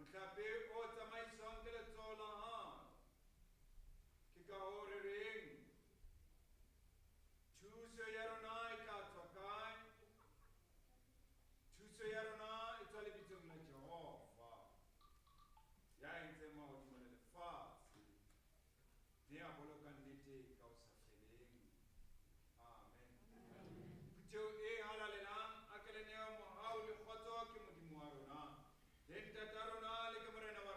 Mutape o tamay sangkele tolahan. Kika ore ring. Chuso yaronai ka tokai. Chuso yarona itali bitung na Jehovah. Yain te mau di mana lepas. Dia bolokan niti kau safeling. Amen. Kujo halalenang akale neo mo au le khoto ki mo di muarona. Denta tarona le ke morena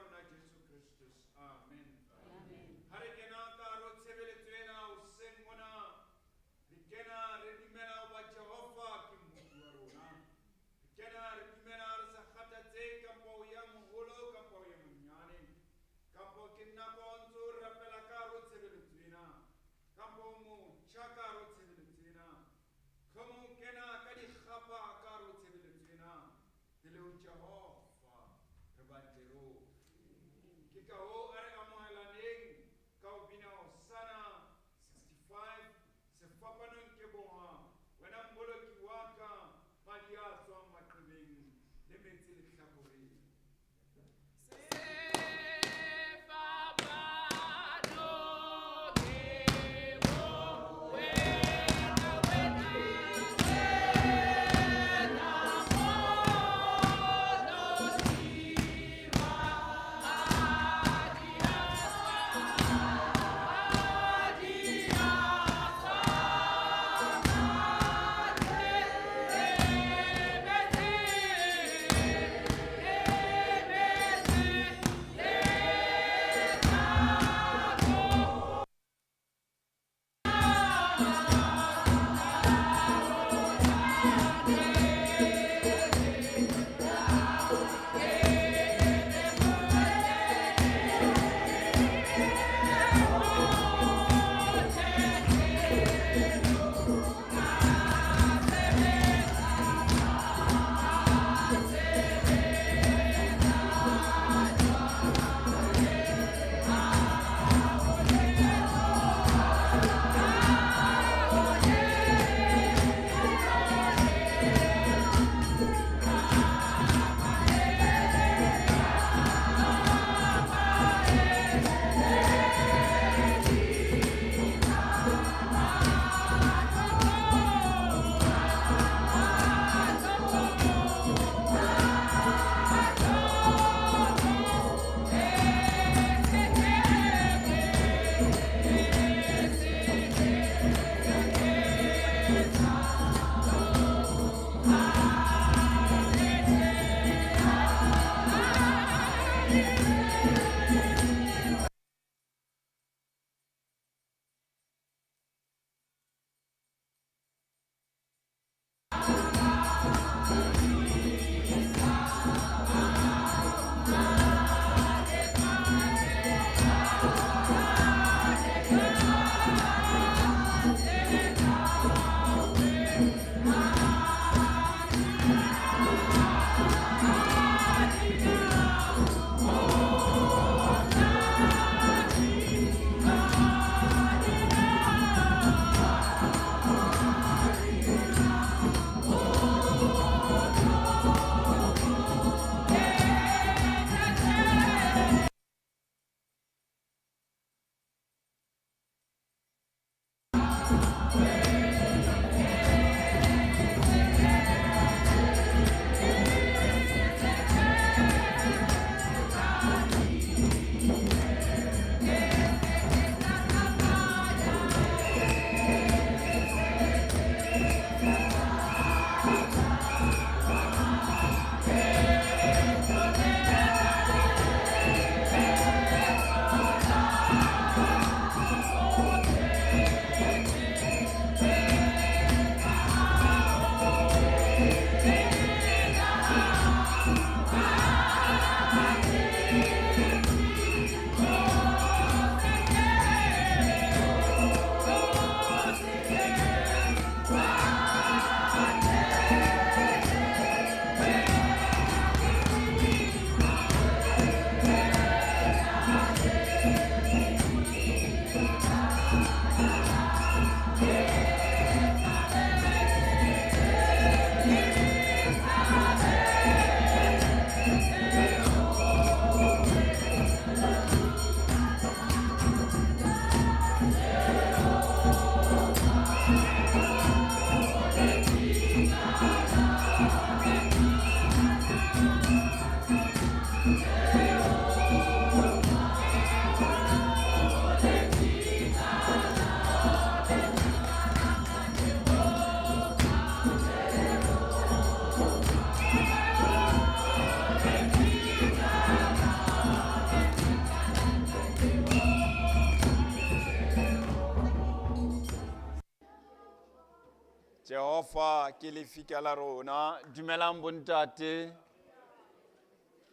Jehova ke lefika la rona. Dumelang bontate,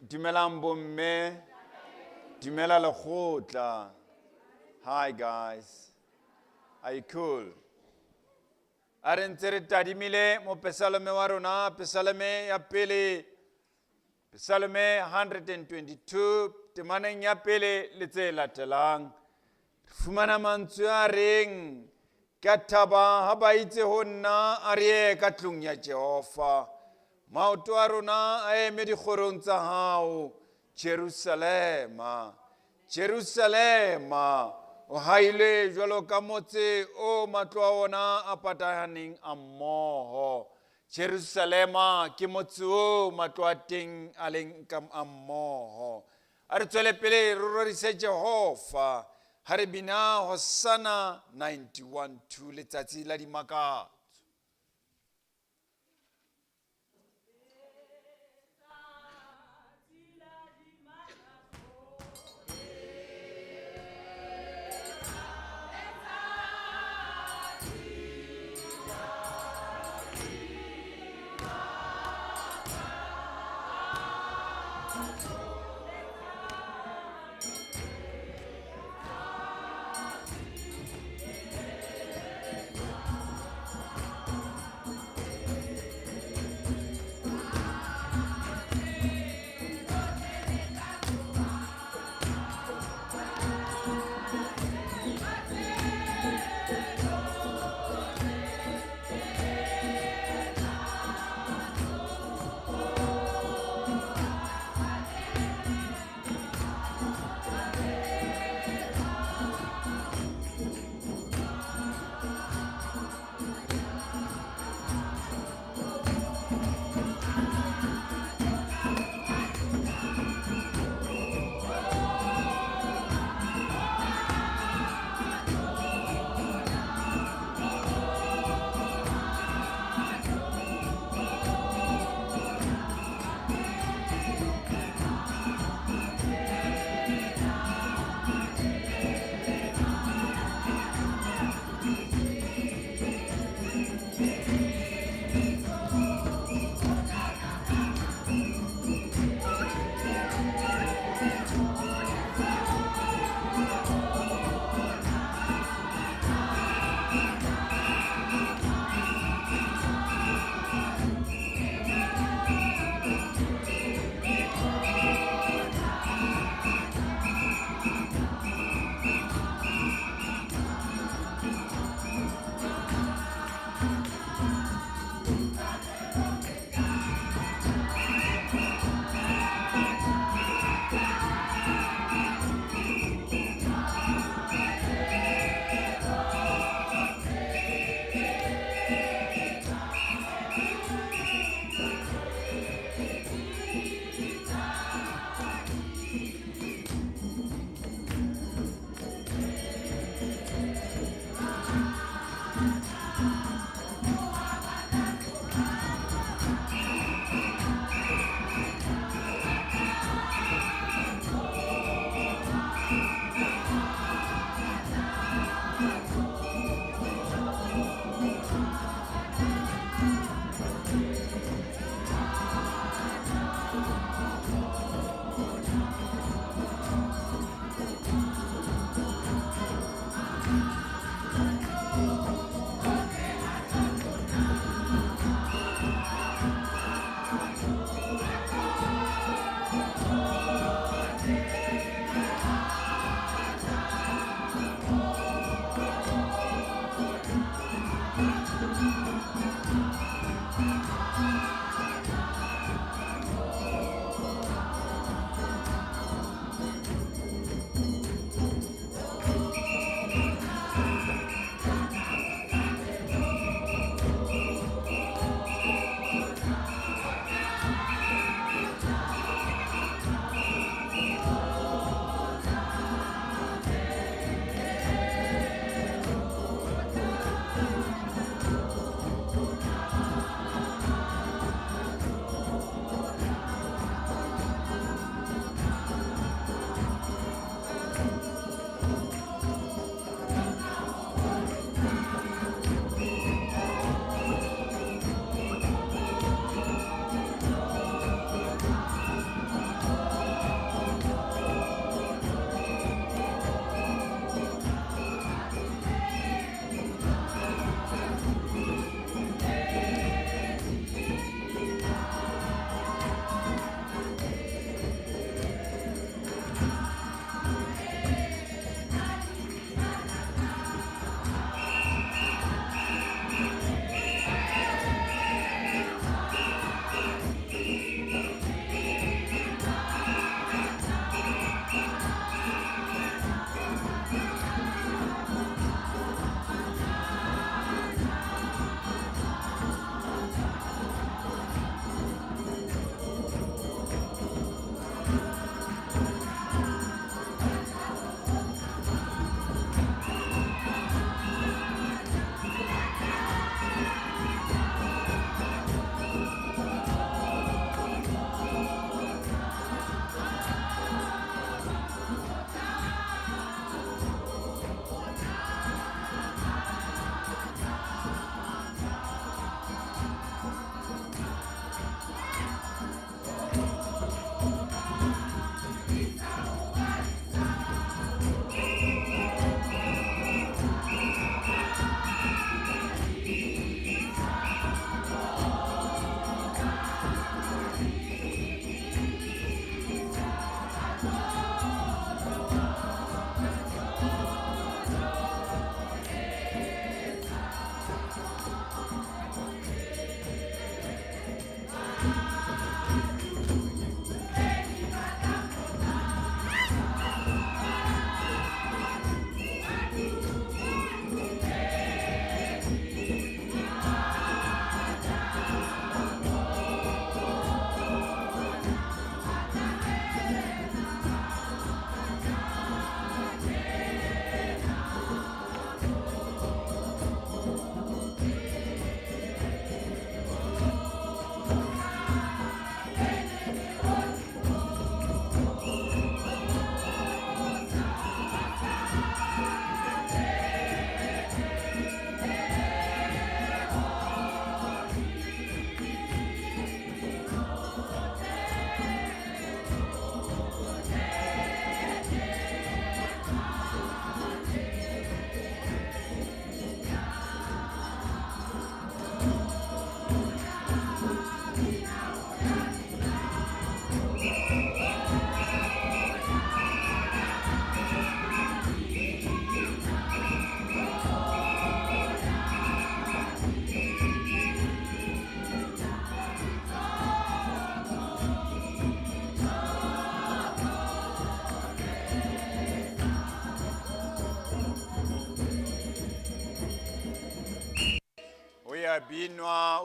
dumelang bomme, dumela lekgotla. Hi guys, are you cool? A re ntse re tadimile mo pesalome wa rona, pesalome ya pele, pesalome 122, temaneng ya pele le tse latelang. Fumana mantswe a reng, ka thaba ha ba itse ho nna a re ye ka tlung ya Jehova. Maoto a rona a eme dikgorong tsa hao, Jerusalema, Jerusalema, o haile jwalo ka motse o matlo a ona a patahaneng a mmoho. Jerusalema ke motse o matlo a teng a leng ka a mmoho. A re tswele pele re rorise Jehova. Ha re bina Hosanna 91:2 letsatsi la dimakatso.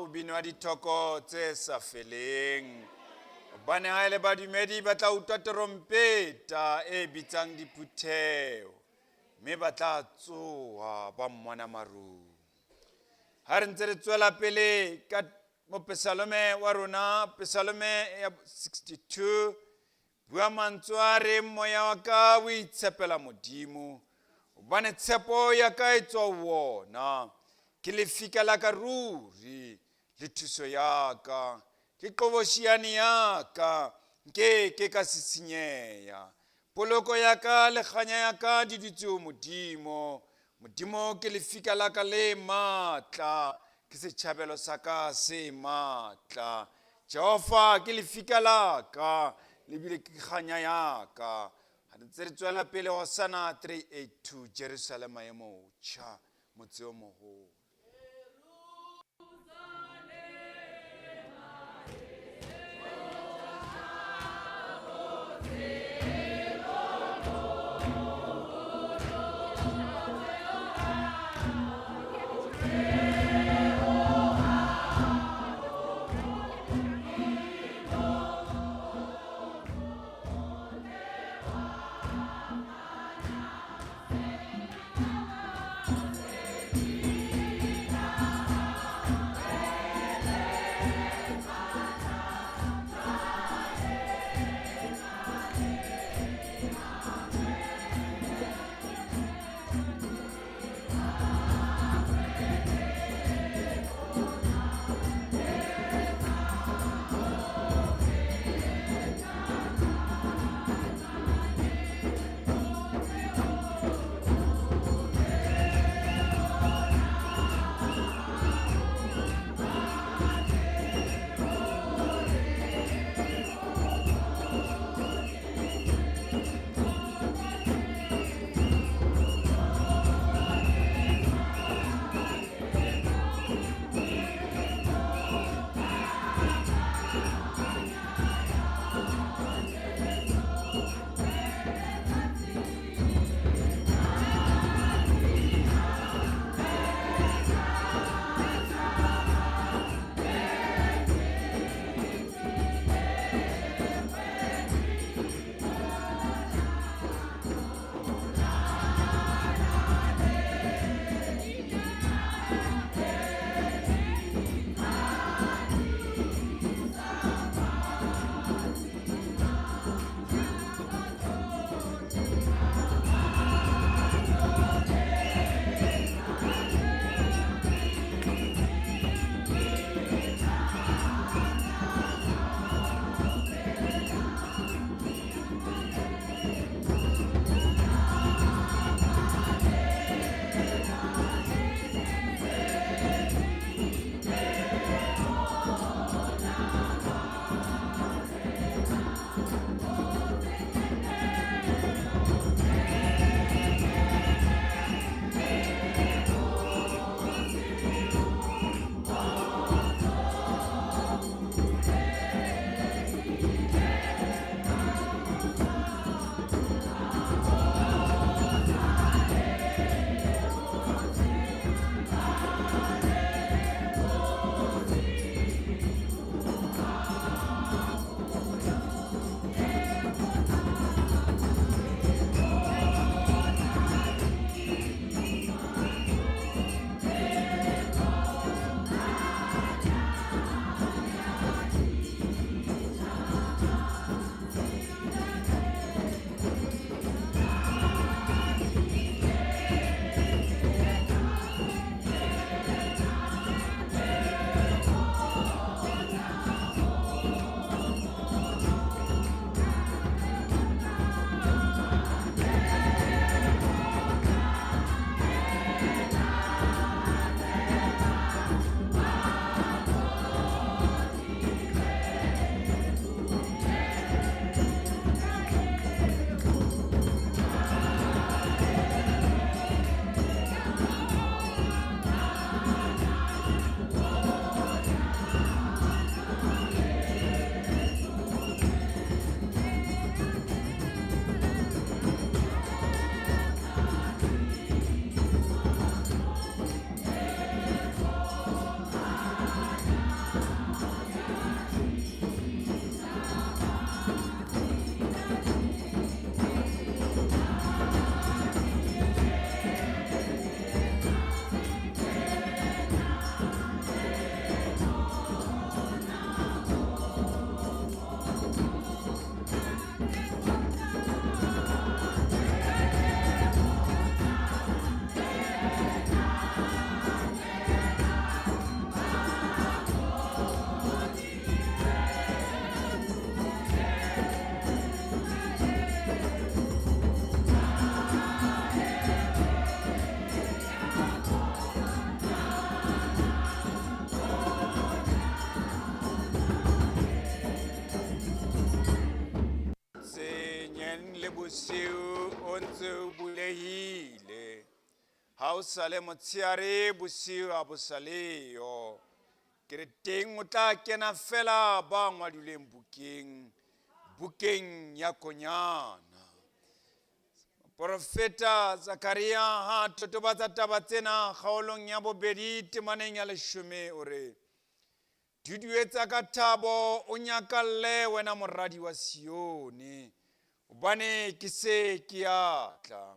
o binwa dithoko tse sa feleng. Bane ha ele badumedi ba tla utlwa trompeta e bitsang diphutheo, mme ba tla tsoha ba mmona marung. Ha re ntse re tswela pele ka mo Pesalome wa rona, Pesalome ya 62, bua mantswe a re moya wa ka o itshepela Modimo, hobane tshepo ya ka e tswa wona. Ke lefika la ka ruri le thuso ya ka, ke qobošiane ya ka, ke ka sisinyeya. Poloko ya ka le kganya ya ka di dutse ho Modimo. Modimo ke lefika la ka le matla, ke setjhabelo sa ka se matla. Jehova ke lefika la ka, le bile ke kganya ya ka. Ha ntse re tswela pele Hosanna 382, Jerusalema e motjha, motse o moholo. le bosiu o ntse o bulehile. Ha o sa le motshehare bosiu a bo sa leyo. Ke re teng o tla kena fela ba ngwadileng bukeng ya konyana. Profeta Zakaria ha totobatsa taba tsena kgaolong ya bobedi temaneng ya 10 o re, duduetsa ka thabo o nyakalle wena moradi wa Sione, hobane ke se ke a tla,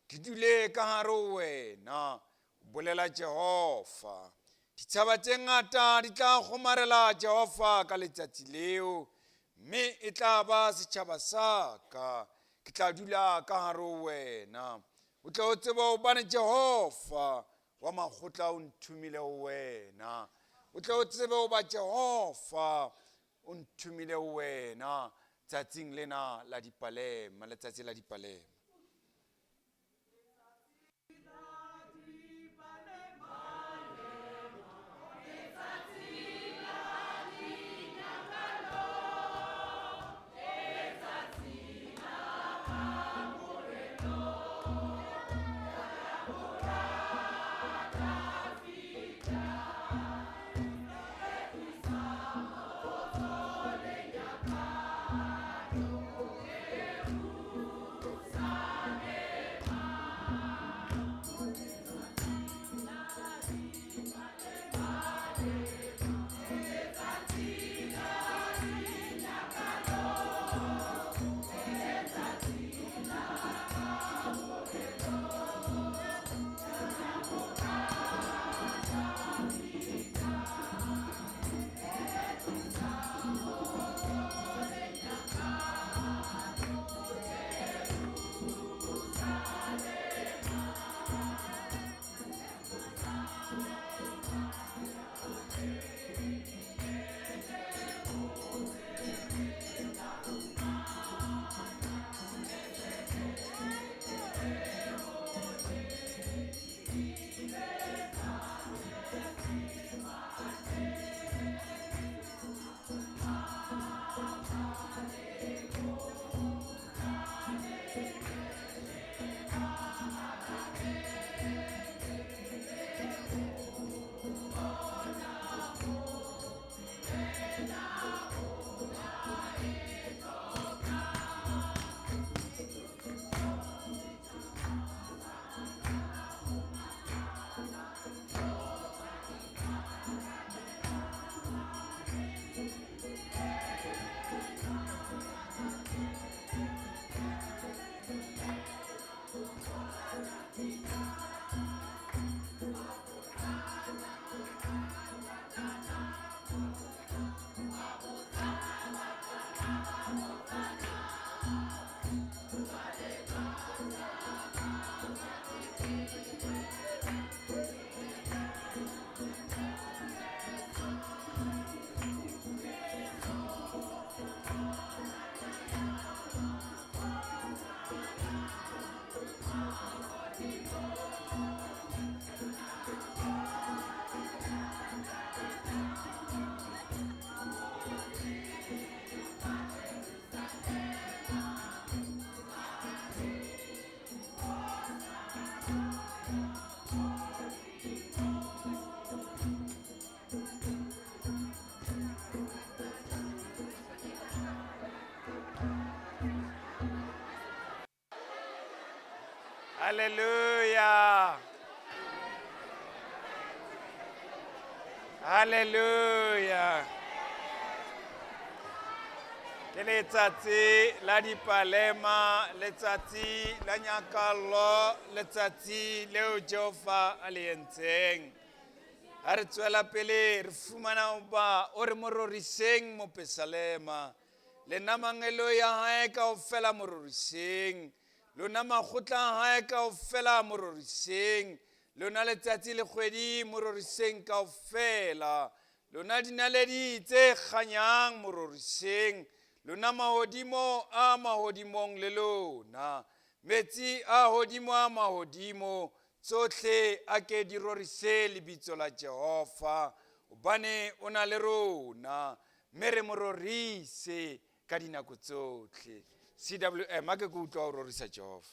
ke dule ka hare ho wena, o bolela Jehova. Ditjhaba tse ngata di tla kgomarela Jehova ka letsatsi leo, mme e tla ba setjhaba sa ka, ke tla dula ka hare ho wena. O tla o tseba hobane Jehova wa makgotla o nthumile ho wena. O tla o tsebe hoba Jehova o nthumile ho wena tsatsing lena la dipalema, letsatsi la dipalema. Hallelujah. Hallelujah. Ke letsatsi la dipalema, letsatsi la nyakalo, letsatsi leo Jehova a le entseng. Ha re tswela pele re fumana hoba o re mo roriseng mo Pesalema, le namangelo ya hae kaofela mo roriseng, lona makgotla a hae kaofela mo roriseng, lona letsatsi le kgwedi mo roriseng kaofela, lona dinaledi tse kganyang mo roriseng, lona mahodimo a mahodimong le lona, metsi a hodimo a mahodimo, tsohle a ke di rorise lebitso la Jehova, hobane o na le rona, mme re mo rorise ka dinako tsohle. CWM a ke ke utlwa o rorisa Jehova.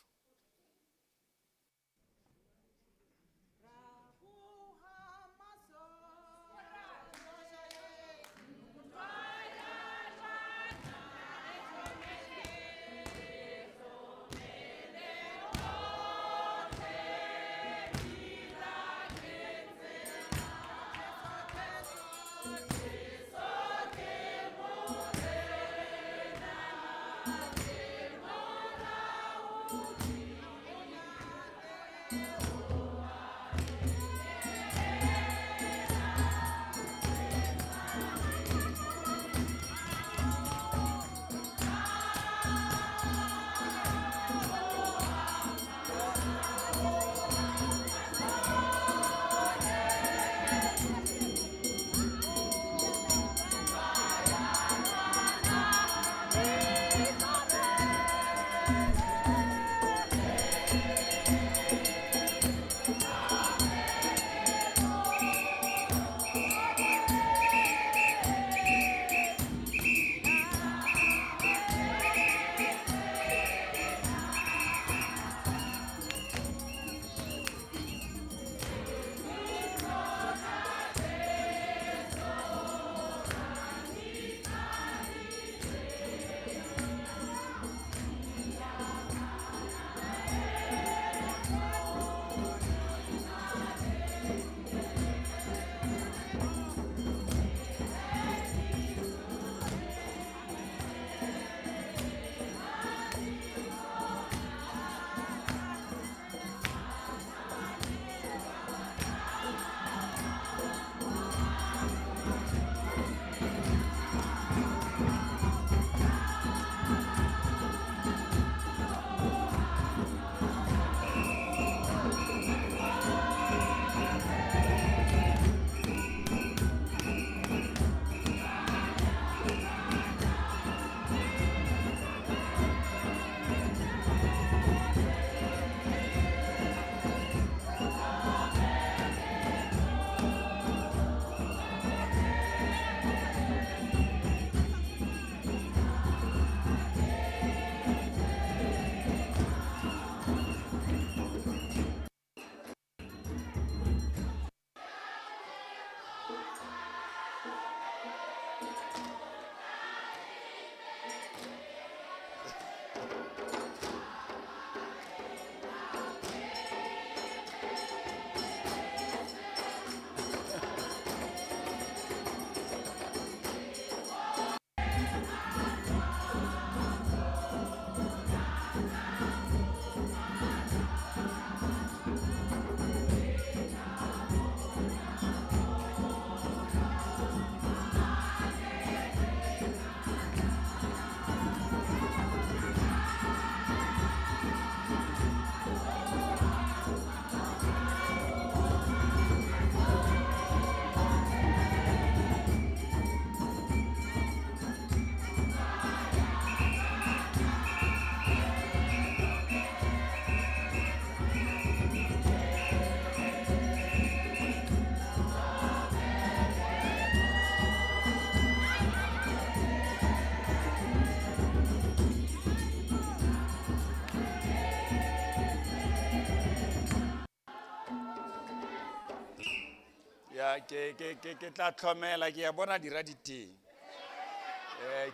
Ke tla tlhomela ke a bona dira diteng.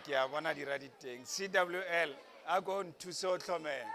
Ke a bona dira diteng. CWL a go nthusa o tlhomela.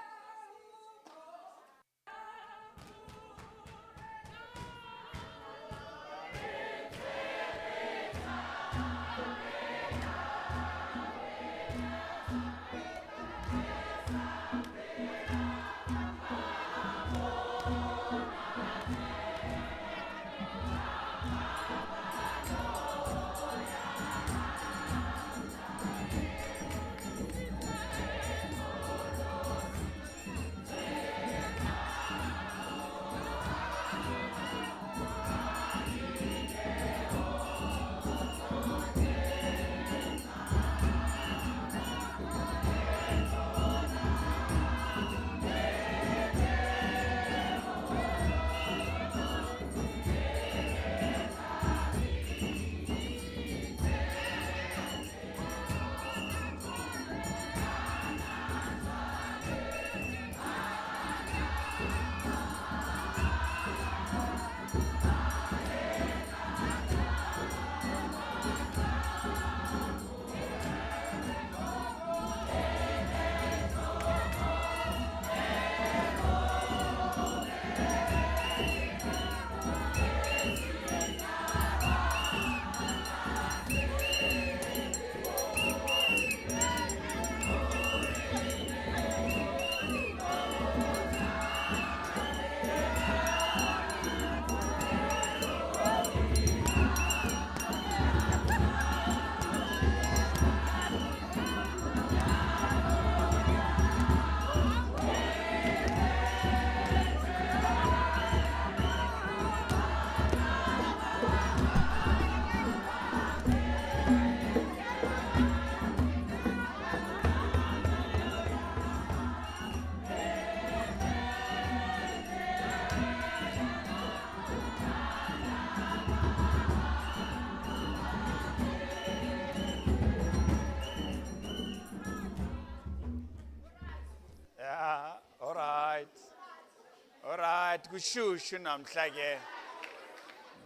but kushushu namhla ke.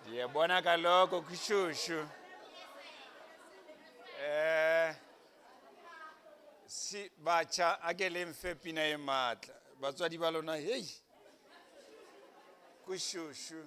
Ndiyabona kaloku kushushu. Si bacha akele mfe pina e matla. Batswadi ba lona hey. Kushushu.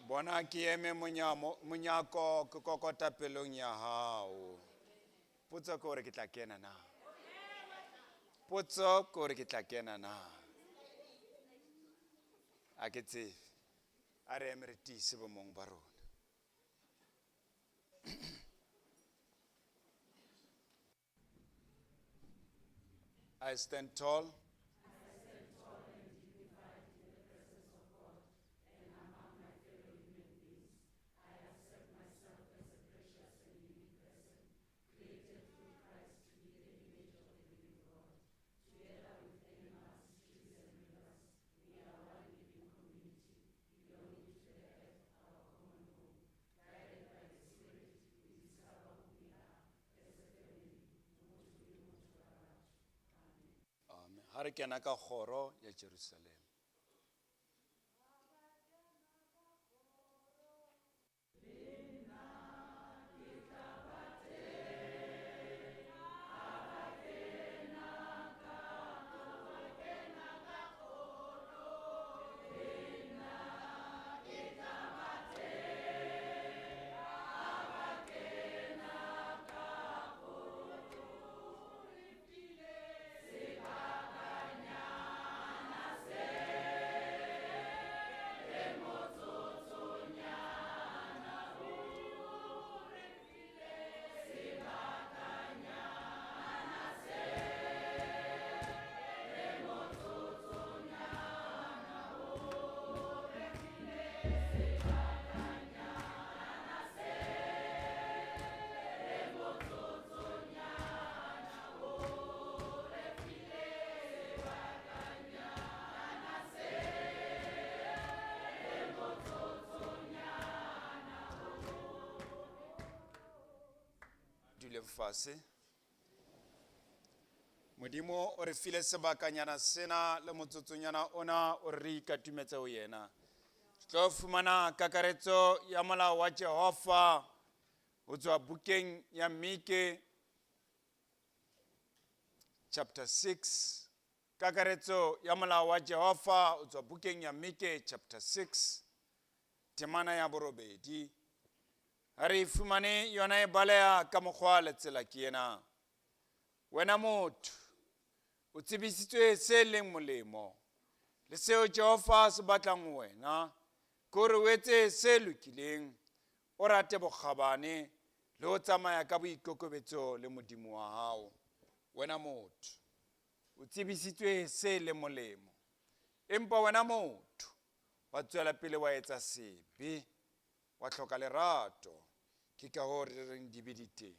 Bona ke eme monyako ke kokota pelong ya hao. Potso ke hore ke tla kena na. Potso ke hore ke tla kena na. A ke tsebe. A re eme re tiise bomong ba rona. I stand tall. ha re kena ka kgoro ya Jerusalem. Dule fase. Modimo o re file sebakanyana sena le motsotsonyana ona o re ikatumetse ho yena. Tlo fumana kakaretso ya molao wa Jehova ho tswa bukeng ya Mike chapter 6. Kakaretso ya molao wa Jehova ho tswa bukeng ya Mike chapter 6. Temana ya borobedi. Hari fumane yona e balea ka mokgwa le tsela ke ena. Wena motho o tsebisitswe se leng molemo le seo Jehova se batlang ho wena, ke hore o etse se lokileng, o rate bokgabane le ho tsamaya ka boikokobetso le Modimo wa hao. Wena motho o tsebisitswe se leng molemo, empa wena motho wa tswela pele wa etsa sebe, wa hloka lerato, ke ka hoo re reng di be di teng.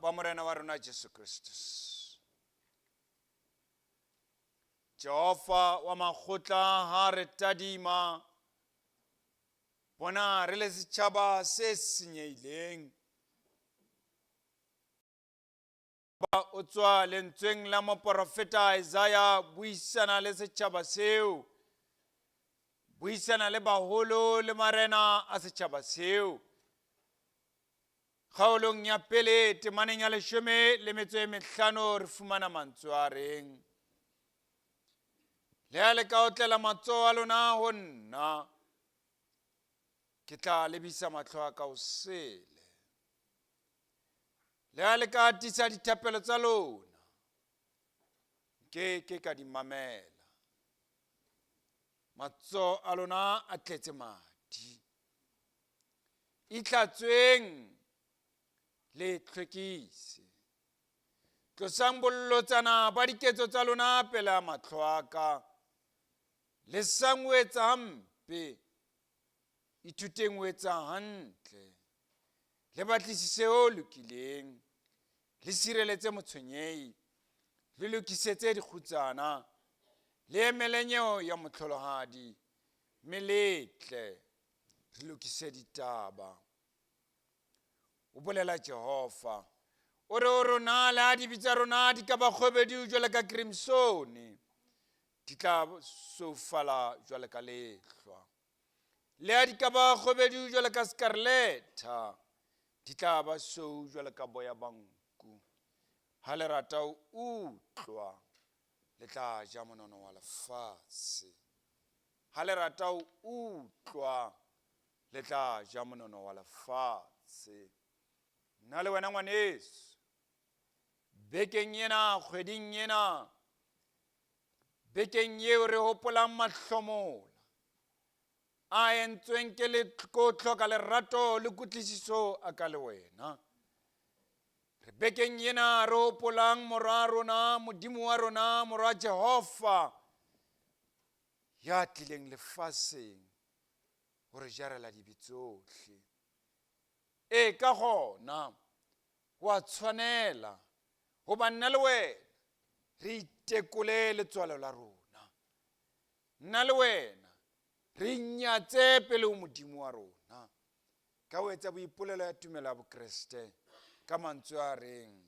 Ba morena wa rona Jesu Kristus. Jehova wa makgotla ha re tadima, bona re le setjhaba se senyehileng. Ba o tswa lentsweng la moprofeta Isaiah buisana le setjhaba seo, buisana le baholo le marena a setjhaba seo. Kgaolong ya pele temaneng ya 15 re fumana mantswe a reng, le ha le ka otlela matsoho a lona ho nna, ke tla lebisa mahlo a ka hosele. Le ha le ka atisa dithapelo tsa lona, ke ka di mamela. Matsoho a lona a tletse madi, ihlatsweng le tlhwekise. Tlosang bollotsana ba diketso tsa lona pela mahlo a ka, le sang ho etsa hampe, ithuteng ho etsa hantle, le batlisise ho lokileng, le sireletse motshwenyehi, le lokisetse dikgutsana, le emele nyeho ya motlholohadi, meletle, le lokise ditaba. O bolela Jehova, o re o rona le ha dibi tsa rona di ka ba kgwebedi jwale ka crimsone, di tla soufala jwale ka lehlwa. le a di ka ba kgobedu jwalo ka scarleta di tla ba sou jwalo ka boya banku. Ha le rata ho utlwa le tla ja monono wa lefatshe. Ha le rata ho utlwa le tla ja monono wa lefatshe. Nna le wena ngwaneso, bekeng ena, kgweding ena, bekeng eo re hopolang mahlomola a entsweng ke lekotlo ka lerato le kutlwisiso a ka le wena. Re bekeng ena re hopolang morwa rona, Modimo wa rona, morwa Jehova, ya tlileng lefaseng ho re jarela dibe tsohle. Ka gona wa tshwanela hoba nna le wena re itekole letswalo la rona. Nna le wena re inyatse pele ho Modimo wa rona ka ho etsa boipolelo ya tumelo ya Bokreste ka mantswe a reng,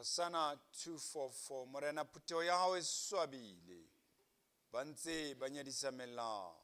Hosanna 244, morena phuteo ya hao e swabile, ba ntse ba nyadisa melao.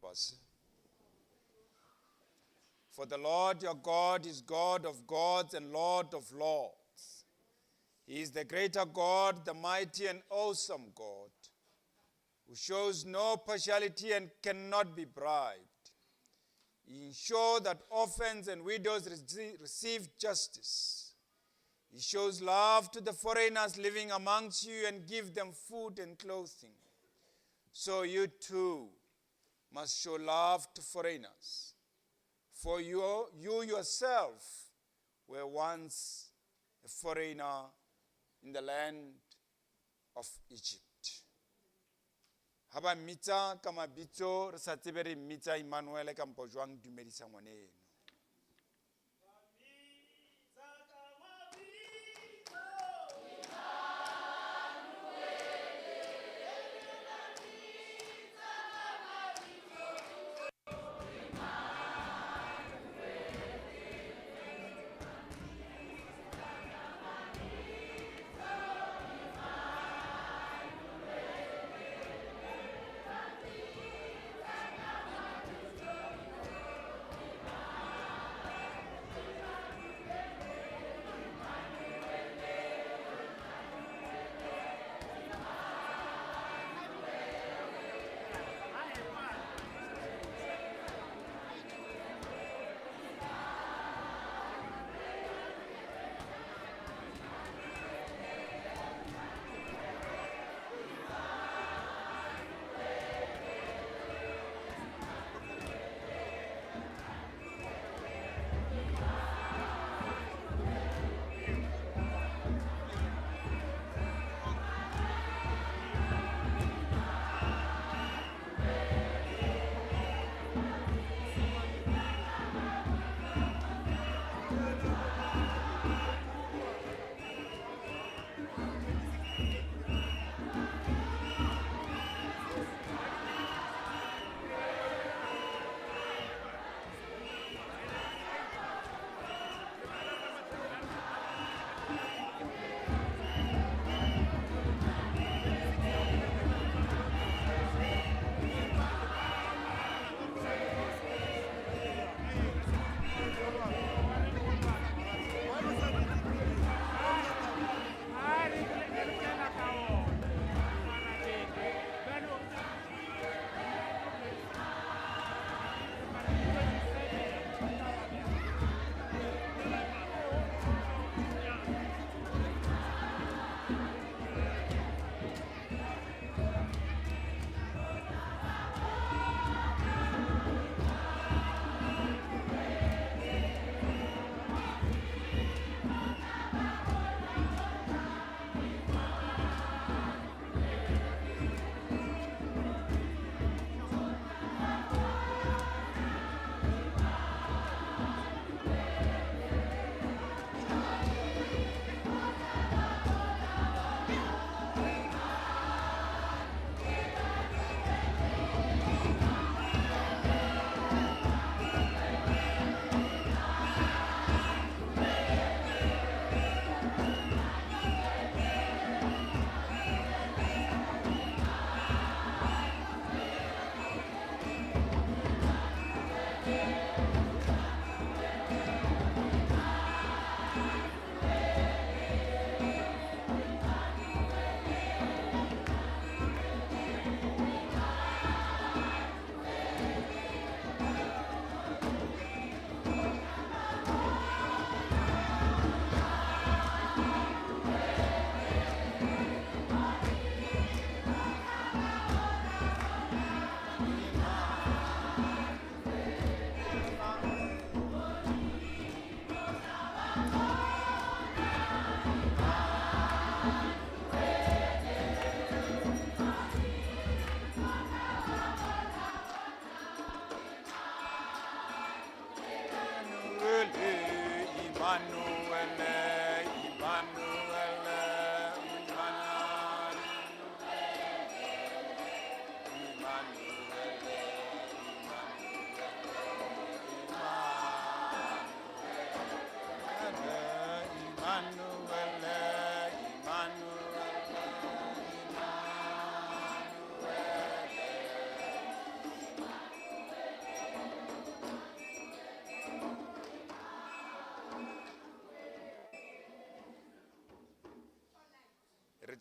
purpose. For the Lord your God is God of gods and Lord of lords. He is the greater God, the mighty and awesome God, who shows no partiality and cannot be bribed. He ensures that orphans and widows receive justice. He shows love to the foreigners living amongst you and give them food and clothing. So you too must show love to foreigners. For you yourself were once a foreigner in the land of Egypt. Haba mitsa ka mabitso re sa tsebe re mmitsa Emmanuel ka mpo jwang dumedisa ngwane eno.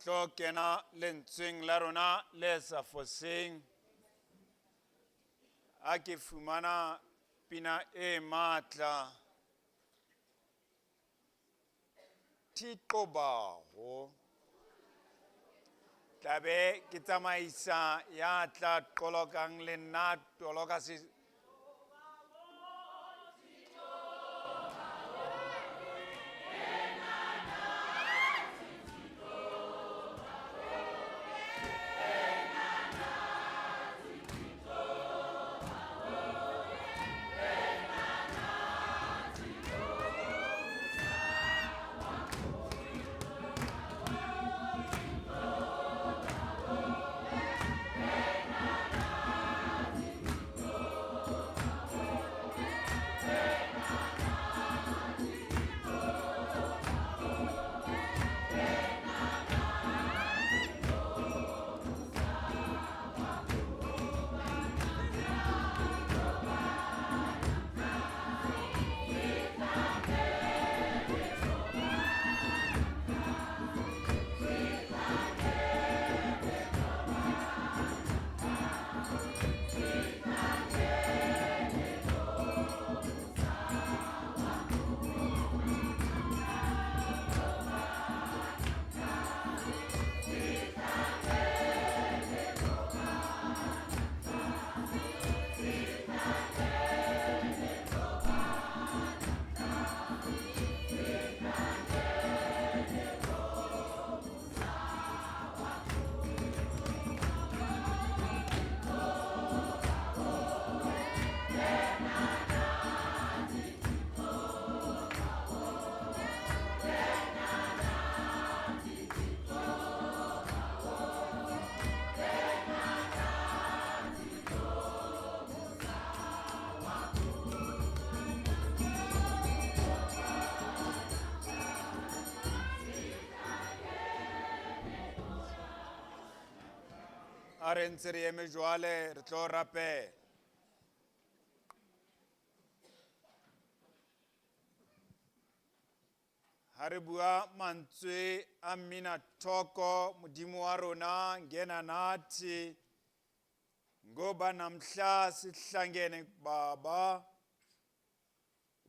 tlo kena lentsweng la rona le sa foseng. A ke fumana pina e matla. Tiqobago. Tlabe ke tsamaisa ya tla qolokang le nna toloka se a re ntse re eme jwale re tlo rapela. Ha re bua mantswe a mmina thoko Modimo wa rona ngena nathi ngoba namhla sihlangene Baba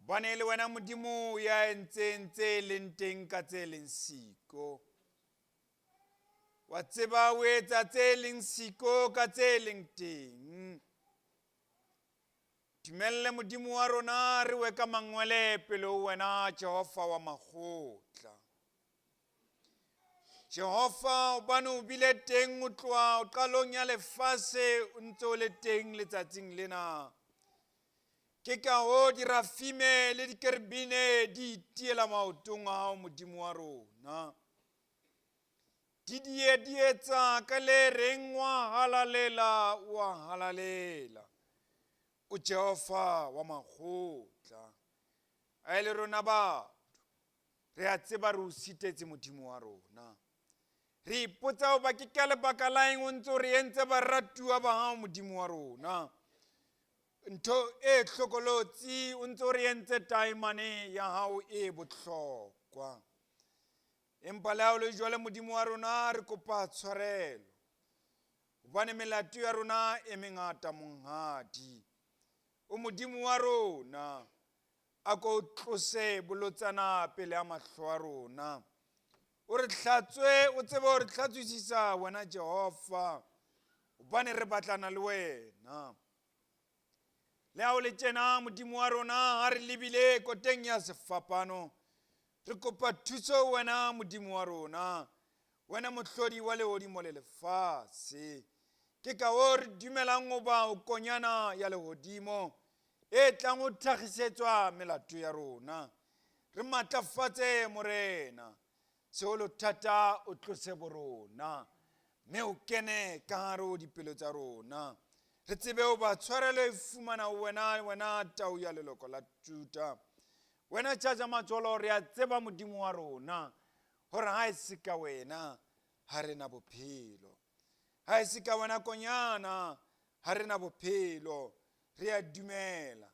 banele wena Modimo ya entse le teng ka tse leng siko wa tseba o etsa tse leng siko ka tse leng teng. Dumelle Modimo wa rona re we ka mangwele pele ho wena Jehova wa makgotla. Jehova o bane o bile teng ho tloha qalong ya lefase o ntse o le teng letsatsing lena. Ke ka hoo dirafime le dikerubine di itiela maotong a hao Modimo wa rona. Di dietsa ka le reng wa halalela. O Jehova wa makgotla. A ele rona batho re a tseba re o sitetse Modimo wa rona. Re ipotsa hoba ke ka lebaka la eng o ntse re entse baratuwa ba hao Modimo wa rona. Ntho e hlokolotsi o ntse re entse taemane ya hao e bohlokwa. Empa le ha o le jwale Modimo wa rona re kopa tshwarelo. Hobane melato ya rona e mengata monghadi. O Modimo wa rona a ko tlose bolotsana pele a mahlo a rona. O re hlatswe o tsebe o re hlatswisisa wena Jehova. Hobane re batlana le wena. Le ha o le tjena Modimo wa rona ha re lebile koteng ya sefapano. Re kopa thuso wena Modimo wa rona. Wena mohlodi wa lehodimo le lefase. Ke ka hoo re dumelang hoba o konyana ya lehodimo e tlang ho tlhagisetswa melato ya rona. Re matlafatse morena. Seholo thata o tlose borona. Mme o kene ka hare ho dipelo tsa rona. Re tsebe hoba tshwarelo e fumana wena tau ya leloko la Juda. Wena tjatja matjolo re a tseba Modimo wa rona. Hore ha e se ka wena ha re na bophelo. Ha e se ka wena konyana ha re na bophelo. Re a dumela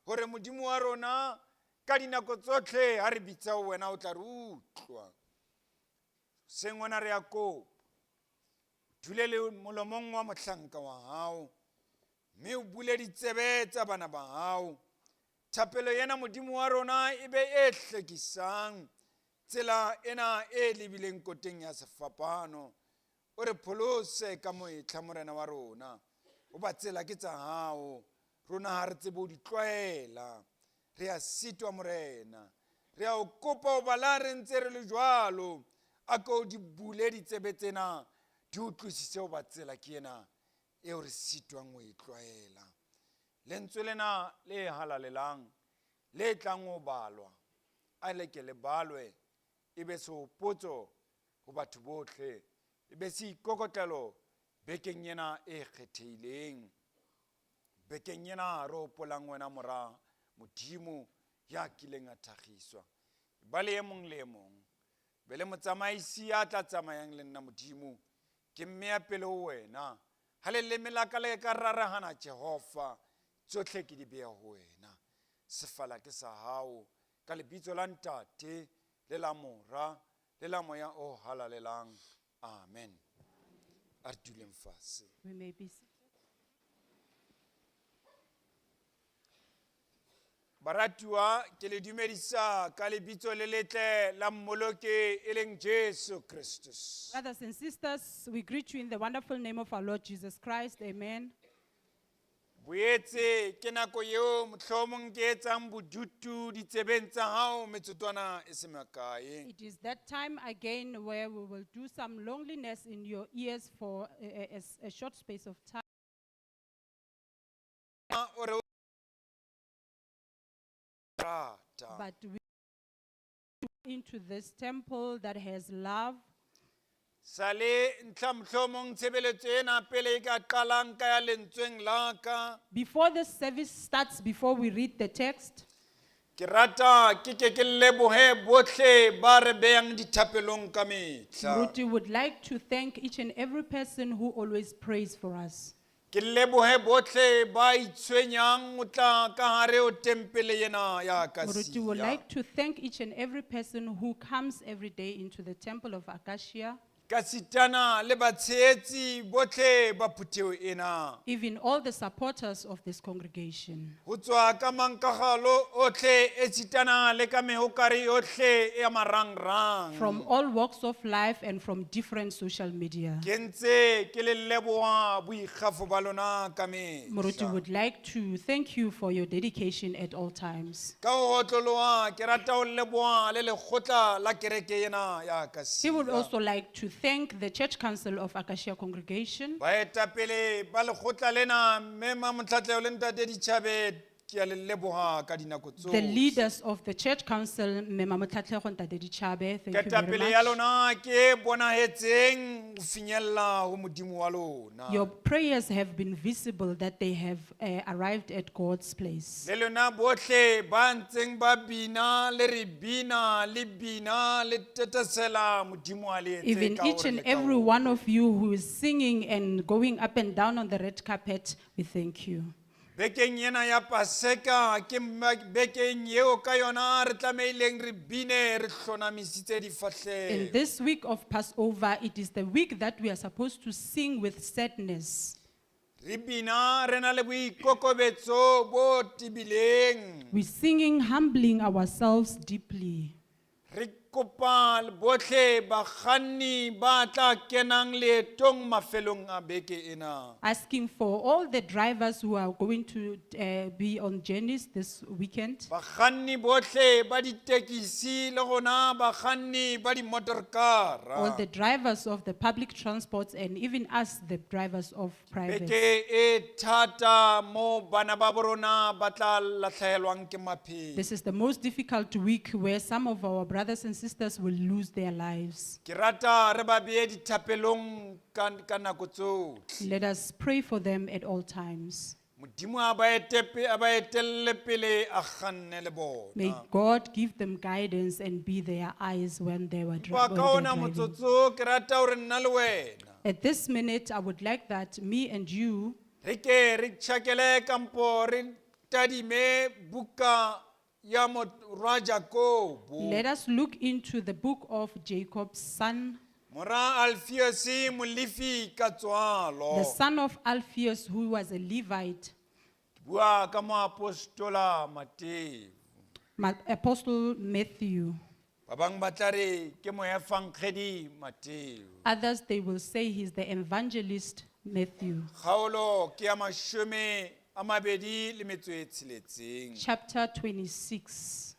hore Modimo wa rona ka dinako tsohle ha re bitsa ho wena o tla re utlwa. sengwana re ya kopa dule le molomong wa mohlanka wa hao mme o bule ditsebe tsa bana ba hao thapelo yena modimo wa rona e be e hlekisang tsela ena e lebileng koteng ya sefapano o re pholose ka moetla morena wa rona o ba tsela ke tsa hao rona ha re tsebe o di tlwaela re a sitwa morena re a o kopa o bala re ntse re le jwalo a ko di bule ditsebe tsena di utlwisise o ba tsela ke ena eo re sitwang o e tlwaela lentswe lena le halalelang le tlang ho balwa a le ke le balwe e be sehopotso ho batho bohle e be se ikokotlelo bekeng ena e kgethehileng bekeng ena re hopolang wena mora modimo ya kileng a thagiswa ba le e mong le e mong be le motsamaisi ya tla tsamayang le nna modimo ke mme ya pele ho wena ha le leme la ka le ka rarahana Jehova tsohle ke di beha ho wena sefala ke sa hao ka lebitso la ntate le la mora le la moya o halalelang amen a re duleng fatshe. We may be seated. Baratuwa ke le dumedisa ka lebitso le letle la mmoloki e leng Jesu Christus. Brothers and sisters, we greet you in the wonderful name of our Lord Jesus Christ. Amen. Boetse ke nako eo mohlomong ke etsang bodutu ditsebeng tsa hao metsotswana e se makae. It is that time again where we will do some loneliness in your ears for a short space of time. O re o rata. But we into this temple that has love. Sale ntlha mohlomong tshebeletso ena pele e ka qalang ka ya lentsweng la ka. Before the service starts, before we read the text, Ke rata ke ke lebohe bohle ba re behang dithapelong ka mehla. Ruti would like to thank each and every person who always prays for us. Ke lebohe bohle ba itshwenyang o tla ka hare ho tempele ena ya Ruti would Akasia. like to thank each and every person who comes every day into the temple of Akasia, Ka sitana le batshehetsi bohle ba phuteo ena. even all the supporters of this congregation. Ho tswa ka mankagalo ohle e sitana le ka mehokari yohle ya marangrang. From all walks of life and from different social media. Ke ntse ke le leboha boikgafo ba lona ka Muruti mehla. would like to thank you for your dedication at all times. Ka ho otloloha ke rata ho leboha le lekgotla la kereke ena ya He would Akasia. also like to thank the Church Council of Akasia Congregation, Baetapele ba lekgotla lena mme Mamotlatleo le ntate Ditjhabe ke a le leboha ka dinako the tsohle. leaders of the Church Council, Mema Motlatlego Ntate Ditjhabe, thank you Ketapele very ya much. lona ke bonahetseng ho finyella ho modimo wa lona. Your prayers have been visible that they have arrived at God's place. Le lona bohle ba ntseng ba bina le re bina le tetesela modimo a le etse Even ka each hore and le ka every hore. one of you who is singing and going up and down on the red carpet, we thank you. Bekeng ena ya Paseka ke bekeng eo ka yona re tlameileng re bine re hlonamisitse In difahlehelo. this week of Passover, it is the week that we are supposed to sing with sadness. Re bina re na le boikokobetso bo tibileng. We're singing, humbling ourselves deeply. Re kopa bohle bakganni ba tla kenang leetong mafelong a beke ena. Asking for all the drivers who are going to be on journeys this weekend, Bakganni bohle ba ditekisi le gona bakganni ba di all motorkara. the drivers of the public transports, and even us, the drivers of private. Beke e thata mo bana ba borona ba tla latlhehelwang ke maphelo. This is the most difficult week where some of our brothers and sisters will lose their lives. Ke rata re ba beye dithapelong ka nako tsohle. Let us pray for them at all times. Modimo a ba etelle pele a kganne le May bona. God give them guidance and be their eyes when they were Ba ka ona driving. motsotso ke rata hore nna le wena At this minute, I would like that me and you, re ke re tšhakele kampo re tadime buka ya morwa Jakobo. let us look into the book of Jacob's son. Mora Alphaeus Mulifi the Katswalo. son of Alphaeus, who was a Levite, Bua kama apostola Mateo. Apostle Matthew. Babang batlare ke moefangkgedi Mateo. Others, they will say he's the evangelist Matthew. Kgaolo ke ya mashome a mabedi le metso e tsheletseng. Chapter 26.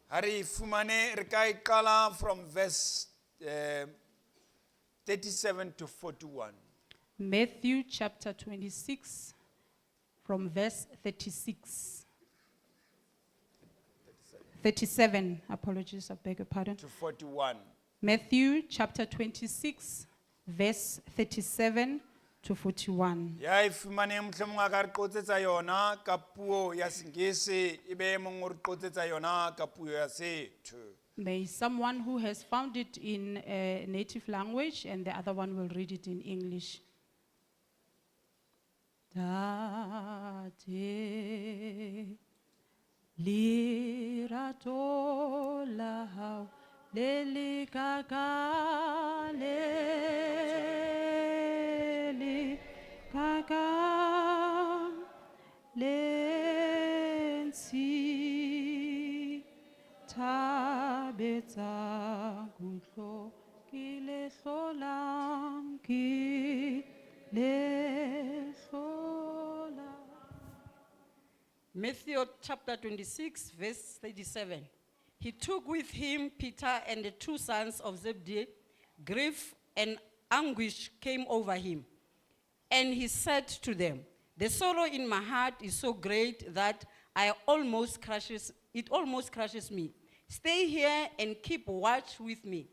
Ha re fumane re ka iqala from verse 37 to 41. Matthew chapter 26, from verse 36. 37, apologies, I beg your pardon. To 41. Matthew chapter 26, verse 37 to 41. Ya ifumane mohlomong a ka re qotsetsa yona ka puo ya Sengese ebe mong o re qotsetsa yona ka puo ya Setho. May someone who has found it in a native language and the other one will read it in English. Tate lirato lahau leli kaka lensi tabetsa kutlo kile solam kile solam. Matthew chapter 26, verse 37. He took with him Peter and the two sons of Zebedee. Grief and anguish came over him. And he said to them, "The sorrow in my heart is so great that it almost crushes me. Stay here and keep watch with me."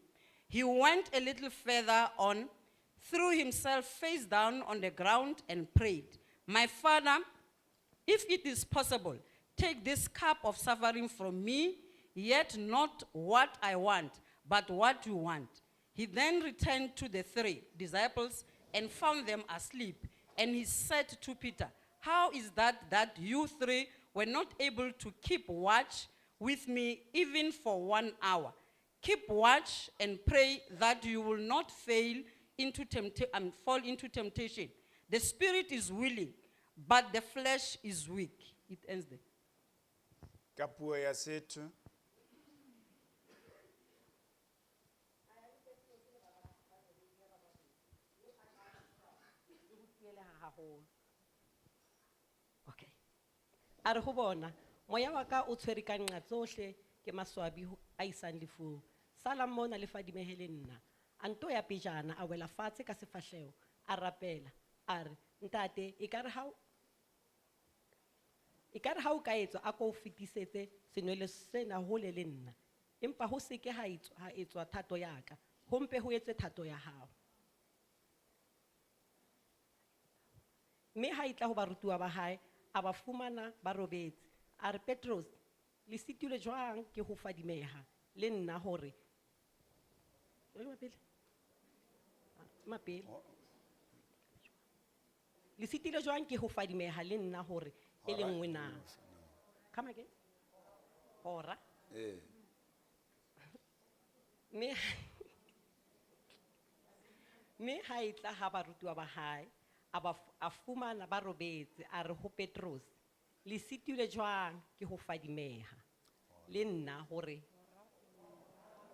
He went a little further on, threw himself face down on the ground and prayed, "My Father, if it is possible, take this cup of suffering from me, yet not what I want, but what you want." He then returned to the three disciples and found them asleep. And he said to Peter, "How is that you three were not able to keep watch with me even for 1 hour? Keep watch and pray that you will not fall into temptation. The spirit is willing, but the flesh is weak." It ends there. Ka puo ya Setho. Okay. A re go bona, moya wa ka o tshwere ka nqa tsohle ke maswabi a isang lefung. Sala mona le fadimehele nna. Anto ya pejana a wela fatshe ka sefahleo, a rapela, a re, "Ntate, ekare ha o ka etswa a ko o fetisetse senwele sena hole le nna. Empa ho se ke ha etswa thato ya ka, ho mpe ho etswe thato ya hao." Mme ha itla ho barutuwa ba hae, a ba fumana ba robetse. A re, "Petros, le sitile jwang ke ho fadimeha le nna hore?" Mapele. Le sitile jwang ke ho fadimeha le nna hore e le nngwe na? Come again. Hora. Me ha itla ha barutuwa ba hae, a fumana ba robetse. A re ho Petros, "Le sitile jwang ke ho fadimeha le nna hore?"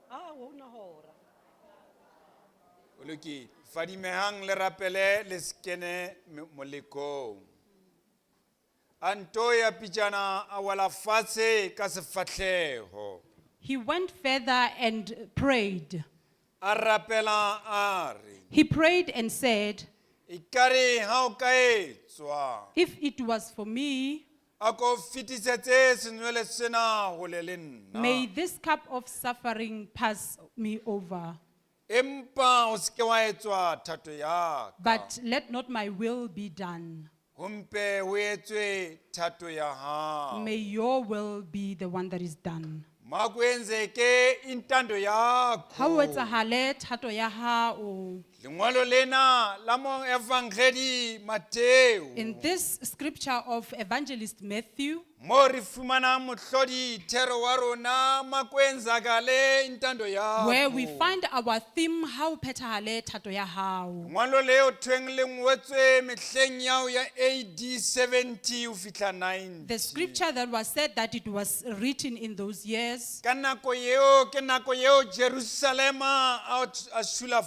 Wona hora. O lokile. Fadimehang le rapele le skene molekong. Anto ya pitjana a wela fatshe ka sefahlego. He went further and prayed. A rapela a re, He prayed and said, "Ekare ha o ka etswa "If it was for me, a ko fetisetse senwele sena hole le nna. may this cup of suffering pass me over. Empa o se ke wa etswa thato ya ka. But let not my will be done. Ho mpe ho etswe thato ya hao. May your will be the one that is done." Makwenzeke intando yakho. Ha o etsahale thato ya hao. lengwalo lena la mo evangeli Mateo In this scripture of Evangelist Matthew, mo re fumana mohlodi thero wa rona makwenzakale intando where we yakho. find our theme, how phethahale thato ya hao. ngwalo leo thweng le ngwetswe mehleng yao ya AD 70 ho fihla 90. The scripture that was said that it was written in those years, Ka nako yeo ke nako yeo Jerusalema a shula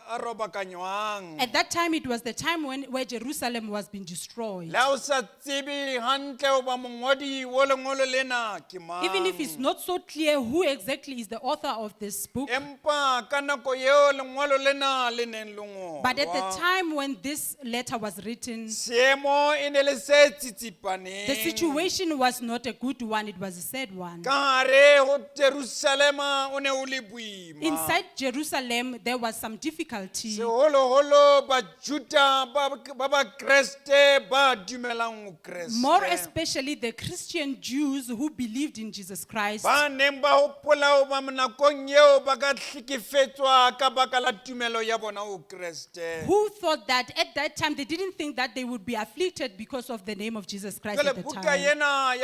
a robakanywang. at that time it was the time where Jerusalem was being destroyed. La o sa tsebe hantle o ba mongodi wo lengolo lena ke mang. Even if it's not so clear who exactly is the author of this book, Empa ka nako yeo lengwalo lena le neng le ngolwa. but at the time when this letter was written, Seemo e ne le se tsitsipaneng. the situation was not a good one, it was a sad one. Ka hare ho Jerusalema o ne o le boima. Inside Jerusalem, there was some difficulty. Seholoholo Bajuda ba Kreste ba dumelang ho Kreste. More especially the Christian Jews who believed in Jesus Christ, Ba neng ba hopola ho ba nakong eo ba ka hlekefetswa ka baka la tumelo ya bona ho Kreste. who thought that at that time they didn't think that they would be afflicted because of the name of Jesus Christ Jwale at the buka time. yena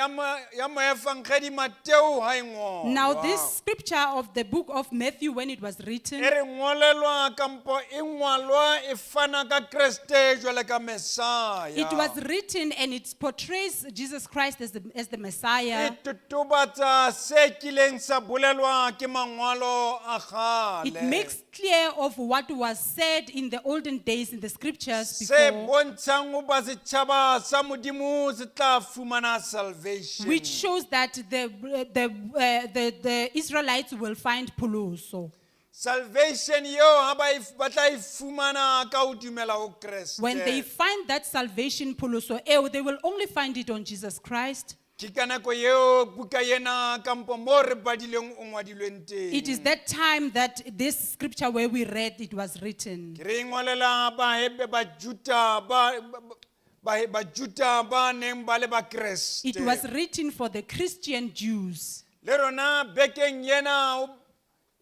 ya moefangedi Mateo ha e ngolwa. Now this scripture of the book of Matthew, when it was E written, re ngolelwa kampo e ngwalwa e fana ka Kreste jwale ka Messiah. it was written and it portrays Jesus Christ as the Messiah. E totobatsa se kileng sa bolelwa ke mangwalo a kgale. It makes clear of what was said in the olden days in the scriptures se before, bontshang ho ba setjhaba sa modimo se tla fumana salvation. which shows that the Israelites will find Puluso. Salvation yo ha ba tla e fumana ka ho dumela ho Kreste. When they find that salvation, Puluso, they will only find it on Jesus Christ. Ke ka nako eo buka yena kampo mo re badileng o ngwadilweng teng. It is that time that this scripture where we read it was written. Ke re ngwalela ba Juda ba neng ba le ba Kreste. It was written for the Christian Jews. Le rona bekeng yena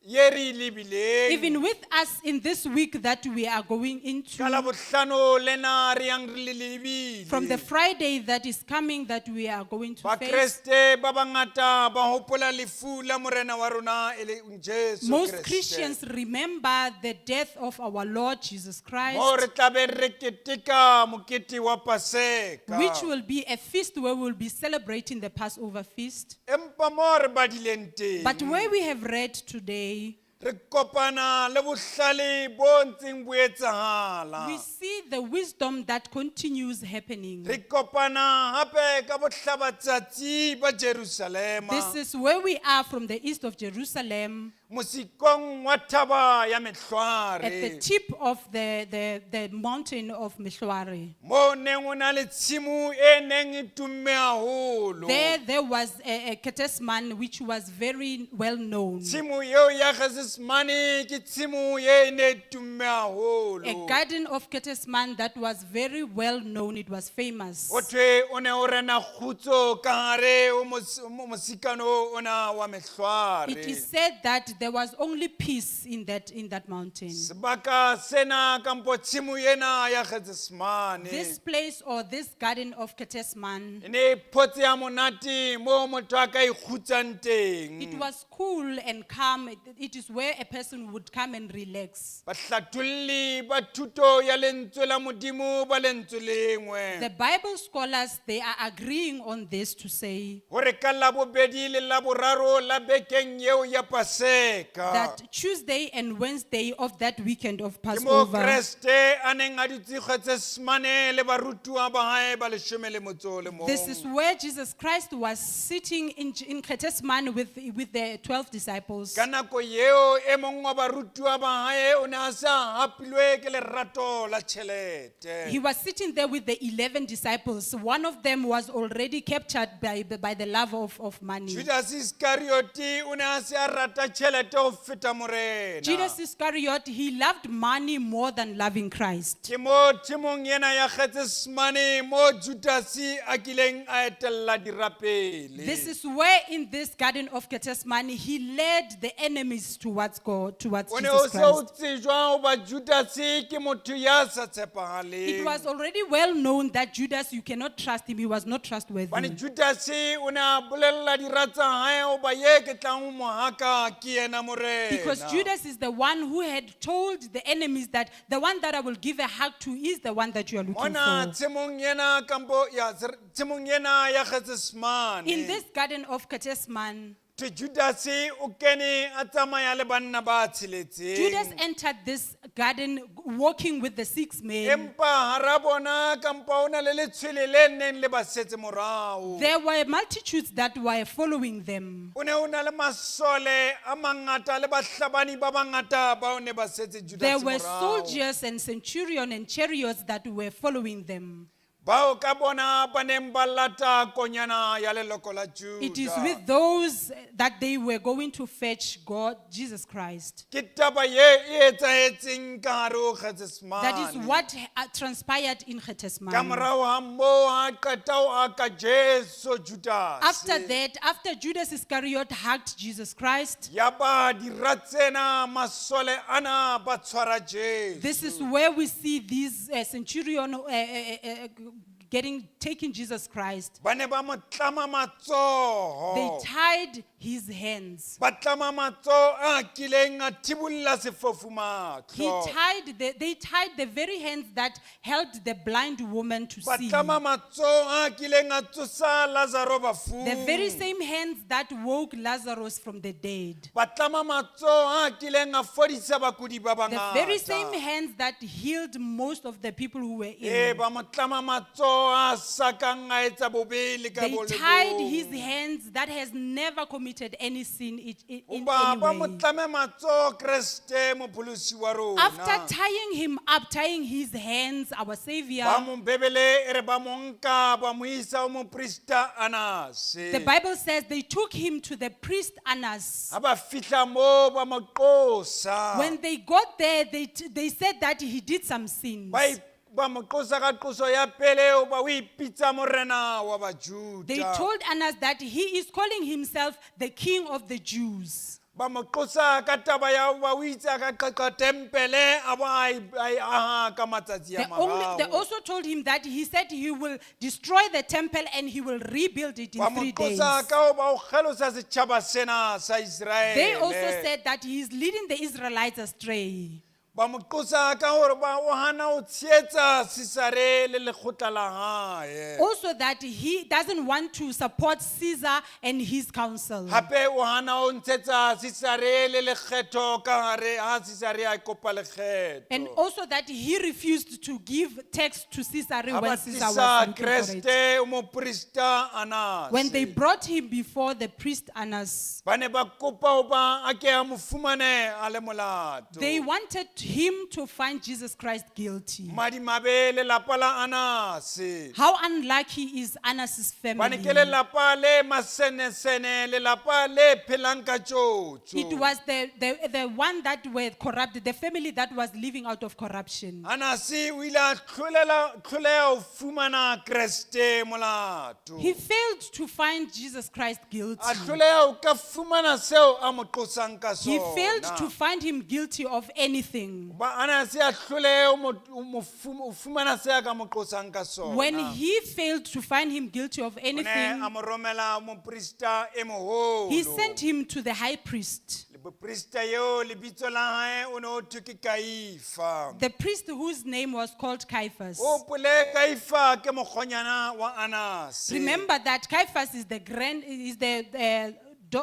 ye re lebileng. Even with us in this week that we are going Ka into, Labohlano lena re yang re le lebile. from the Friday that is coming that we are going to Ba face, Kreste ba bangata ba hopola lefu la morena wa rona e le Jesu most Kreste. Christians remember the death of our Lord Jesus Christ, Mo re tla be re keteka mokete wa Paseka. which will be a feast where we will be celebrating the Passover feast. Empa mo re badileng teng. But where we have read today, Re kopana le bohlale bo ntseng bo etsahala. we see the wisdom that continues happening. Re kopana hape ka bohlabatsatsi ba Jerusalema. This is where we are from the east of Jerusalem, Mosikong wa thaba ya at the Mehlware. tip of the mountain of Meshwari. Mo neng o na le tshimo e neng e tumme haholo. There was a Catechism which was very well known. Tshimo eo ya Gesemane ke tshimo ye ne tumme A haholo. garden of Catechism that was very well known, it was famous. Otwe o ne o rena khutso ka hare o mosikano ona wa Mehlware. It is said that there was only peace in that mountain. Sebaka sena kampo tshimo yena ya Gesemane. This place or this garden of Catechism, E ne photse ya monate mo motho a ka ikhutsang teng. it was cool and calm. It is where a person would come and relax. Bahlatulli ba thuto ya lentswe la modimo ba lentswe lengwe. The Bible scholars, they are agreeing on this to say Hore ka Labobedi le Laboraro la bekeng eo ya Paseka. that Tuesday and Wednesday of that weekend of Ke mo Passover, Kreste a neng a dutse Getsemane le barutuwa ba hae ba 11 this is where Jesus Christ was sitting in Catechism with the 12 disciples. Ka nako eo e mong wa barutuwa ba hae o ne a sa hapilwe ke lerato la tjhelete. He was sitting there with the 11 disciples. One of them was already captured by the love of money. Judas Iscariot o ne a se a rata tjhelete tšhelete go feta morena. Judas Iscariot, he loved money more than loving Christ. Ke mo timong yena ya Gethsemane mo Judase a kileng a etella dirapele. This is where in this garden of Gethsemane, he led the enemies towards God, towards O ne o Jesus se o Christ. tsejwa goba Judase ke motho ya sa tshepagaleng. It was already well known that Judas, you cannot trust him. He was not trustworthy. Bane Judase o ne a bolelela dira tsa hae goba ye ke tlang go mo haka ke yena morena. Because Judas is the one who had told the enemies that the one that I will give a hug to is the one that you are looking Mona for. tshimong yena kampo ya tshimong yena ya Gethsemane. In this garden of Gethsemane, To Judase o kene a tsamaya le banna ba tsheletseng. Judas entered this garden walking with the 6 men. Empa hara bona kampa ona le letshwele le neng le ba setse morao. There were multitudes that were following them. O ne o na le masole a mangata le bahlabani ba bangata ba o ne ba setse There Judase were morao. soldiers and centurion and chariots that were following them. Bao ka bona ba neng ba lata konyana ya leloko la Juda. It is with those that they were going to fetch God, Jesus Christ. Ke taba ye e etsahetseng ka hare ho Gethsemane. That is what transpired in Ka Gethsemane. morao ha moo ha qeta ho aka Jesu Judase. After that, after Judas Iscariot hugged Jesus Christ, Ya ba dira tsena masole ana ba tshwara Jesu. this is where we see these centurion taking Jesus Christ. Ba ne ba mo tlama They matsoho. tied his hands. Ba tlama matsoho a kileng a thibulla sefofu He matlo. they tied the very hands that held the blind woman to Ba see. tlama matsoho a kileng a tsosa Lazaro bafung. The very same hands that woke Lazarus from the dead. Ba tlama matsoho a kileng a fodisa bakudi ba The very same bangata. hands that healed most of the people who were Eh, ill. ba mo tlama matsoho a sakang a etsa bobele ka They bolebong. tied his hands that has never committed any sin in Ba any mo way. tlame matsoho Kriste mopholosi wa rona. After tying him up, tying his hands, our Savior, Ba mo bebele ere ba mo nka ba mo isa ho moprista Anase. the Bible says they took him to the priest Annas. Ha ba fihla mo ba mo qosa. When they got there, they said that he did some sins. Ba mo qosa ka qoso ya pele o ba o ipitsa morena wa Bajuda. They told Annas that he is calling himself the king of the Jews. Ba mo qosa ka taba ya ba o itse ka qaqa tempele a ba ai aha ka matsatsi a They marao. also told him that he said he will destroy the temple and he will rebuild it Ba in mo 3 days. qosa ka o ba o kgelosa setjhaba sena sa Israele. They also said that he is leading the Israelites astray. Ba mo qosa ka hore ba o hana o tsheetsa Sisare le lekgotla la hae. Also that he doesn't want to support Caesar and his council. Hape o hana o ntshetsa Sisare le lekgetho ka hare ha Sisare a kopa lekgetho. And also that he refused to give tax to Caesar Ha ba when Caesar was tlisa looking for it. Kreste o moprista Anase. When they brought him before the priest Annas, Ba ne ba kopa o ba a ke a mo fumane a le molato. they wanted him to find Jesus Christ guilty. Madimabe le lapa la Anase. How unlucky is Annas' Ba ne family? ke le lapa le masenesene le lapa le phelang ka tjotjo. It was the one that were corrupted, the family that was living out of corruption. Anase o ile a tlholeha ho fumana Kreste molato. He failed to find Jesus Christ guilty. A tlholeha ho ka fumana seo a mo qosang ka He sona. failed to find him guilty of anything. Ba Anase a tlholeha ho fumana se a ka mo qosang ka sona. When he failed to find him guilty of O ne anything, a mo romela moprista e moholo. he sent him to the high priest. Moprista yo lebitso la hae o ne ho thwe ke Kaifa. The priest whose name was called Caiaphas. O pole Kaifa ke mokgonyana wa Anase. Remember that Caiaphas is the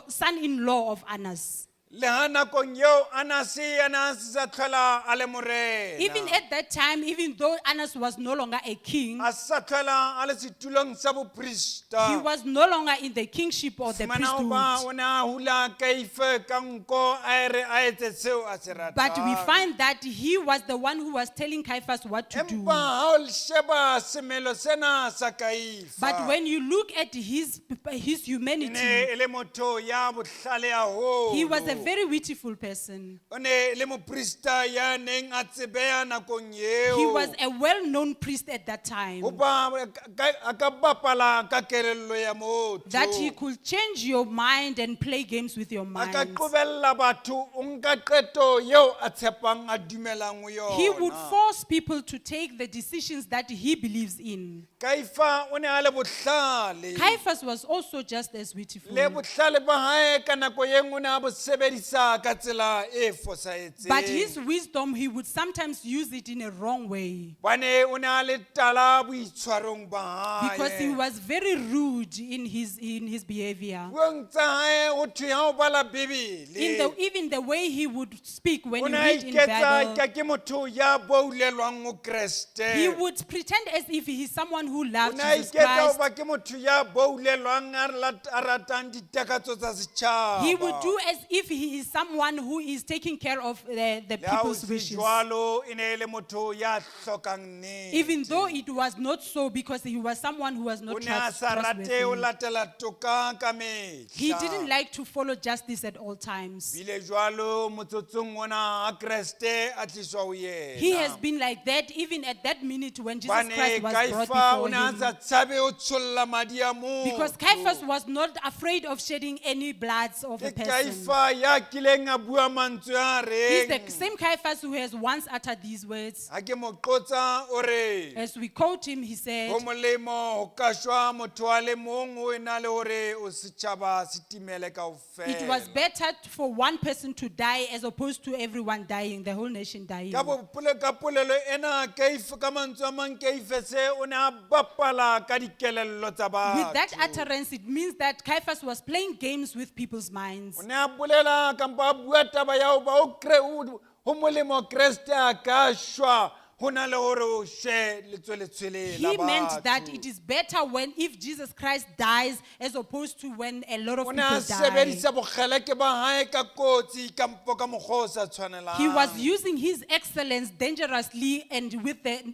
son-in-law of Annas. Le ha nakong eo Anase sa tlhola a le morena. Even at that time, even though Annas was no longer a king, A sa tlhola a le setulong sa boprista. he was no longer in the kingship or the Fumana o ba priesthood. o ne a hula Kaifa ka nko a re a etse seo a se ratang. But we find that he was the one who was telling Caiaphas what to do. Empa ha o sheba semelo sena sa Kaifa. But when you look at his E humanity, ne e le motho ya bohlale haholo. he was a very beautiful person. O ne le moprista ya neng a tsebeha nakong eo. He was a well-known priest at that time. Hoba a ka bapala ka kelello ya motho. That he could change your mind and play games with your A ka mind. qobella batho o nka qeto yeo a tshepang a dumelang ho yona. He would force people to take the decisions that he believes in. Kaifa o ne a le bohlale. Caiaphas was also just as beautiful. Le bohlale ba hae ka nako e nngwe o ne a bo sebedisa ka tsela e fosahetseng. But his wisdom, he would sometimes use it in a wrong way. Bane o ne a le tala boitshwarong ba hae. Because he was very rude in his behavior. Buong tsa hae ho thwe ha o bala Bibele. Even the way he would speak when O you ne a read in iketsa Bible, ke motho ya boulelwang ho Kreste. he would pretend as if he is someone who O loves ne a Jesus iketsa ho Christ. ba ke motho ya boulelwang a ratang ditakatso tsa setjhaba. He would do as if he is someone who is taking care of the Le ha ho people's se wishes. jwalo, e ne e le motho ya hlokang nnete. Even though it was not so, because he was someone who was O not ne a sa rate ho trustworthy. latela toka ka mehla. He didn't like to follow justice at all times. Bile jwalo motsotsong ona a Kreste a tliswa ho yena. He has been like that even at that minute when Jesus Bane Christ was brought Kaifa o before ne a him. sa tshabe ho tsholla madi a motho. Because Caiaphas was not afraid of shedding any blood of a Ke person. Kaifa ya kileng a bua mantswe a He's reng. the same Caiaphas who has once uttered these words. Ha ke mo qotsa o re As we quote him, he said, ho molemo ho ka shwa motho a le mong o ena le hore o setjhaba se timele kaofela. it was better for one person to die as opposed to everyone dying, the whole nation dying. Ka polelo ena Kaifa ka mantswe a mang Kaifa se o ne a bapala ka dikelello tsa With that batho. utterance, it means that Caiaphas was playing games with people's minds. O ne a bolela kampo a bua taba ya ho ba ho molemo Kreste a ka shwa ho na le hore o she letsweletswele la He meant that batho. it is better if Jesus Christ dies as opposed to when a lot of O ne people a die. sebedisa bokgeleke ba hae ka kotsi kampo ka mokgwa o sa tshwanelang. He was using his excellence dangerously and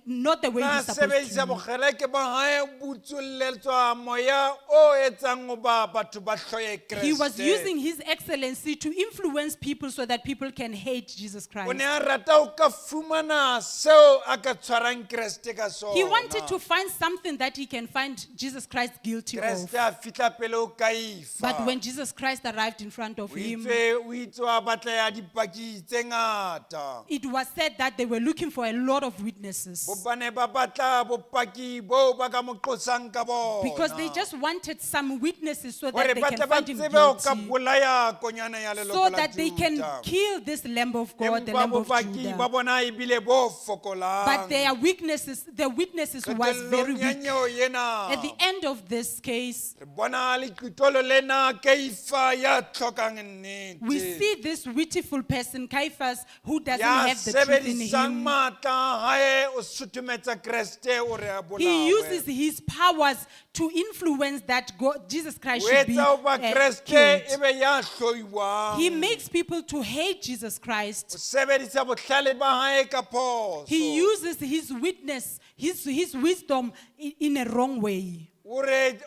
not the way Na he's supposed sebedisa to. bokgeleke ba hae butsulletswa moya o etsang ho ba batho ba hloye Kreste. He was using his excellency to influence people so that people can hate Jesus O Christ. ne a rata ho ka fumana seo a ka tshwarang Kreste ka sona. He wanted to find something that he can find Jesus Christ guilty of. Kreste a fihla pele ho Kaifa. But when Jesus Christ arrived in front of him, o itse wa batleha dipaki tse ngata. it was said that they were looking for a lot of witnesses. Ba ne ba batla bopaki bo ba ka mo qosang ka bona. Because they just wanted some witnesses so Hore that they ba can tle ba find him tsebe ho ka guilty. bolaya konyana ya leloko So la that they can Juda. kill this Lamb of God, the Empa Lamb of bopaki ba Judah. bona ebile bo fokolang. But their witnesses was very Qetellong ya weak. nyewe yena, At the end of this case, re bona leqitolo lena Kaifa ya tlhokang nnete. we see this beautiful person, Caiaphas, who doesn't Ya have the truth in sebedisang him. matla a hae o suthumetsa Kreste o re a He bolawe. uses his powers to influence that Jesus Christ O should be etsa ho ba Kreste killed. ebe ya hloiwang. He makes people to hate Jesus O Christ. sebedisa bohlale ba hae ka phoso. He uses his witness, his wisdom in a wrong way. O re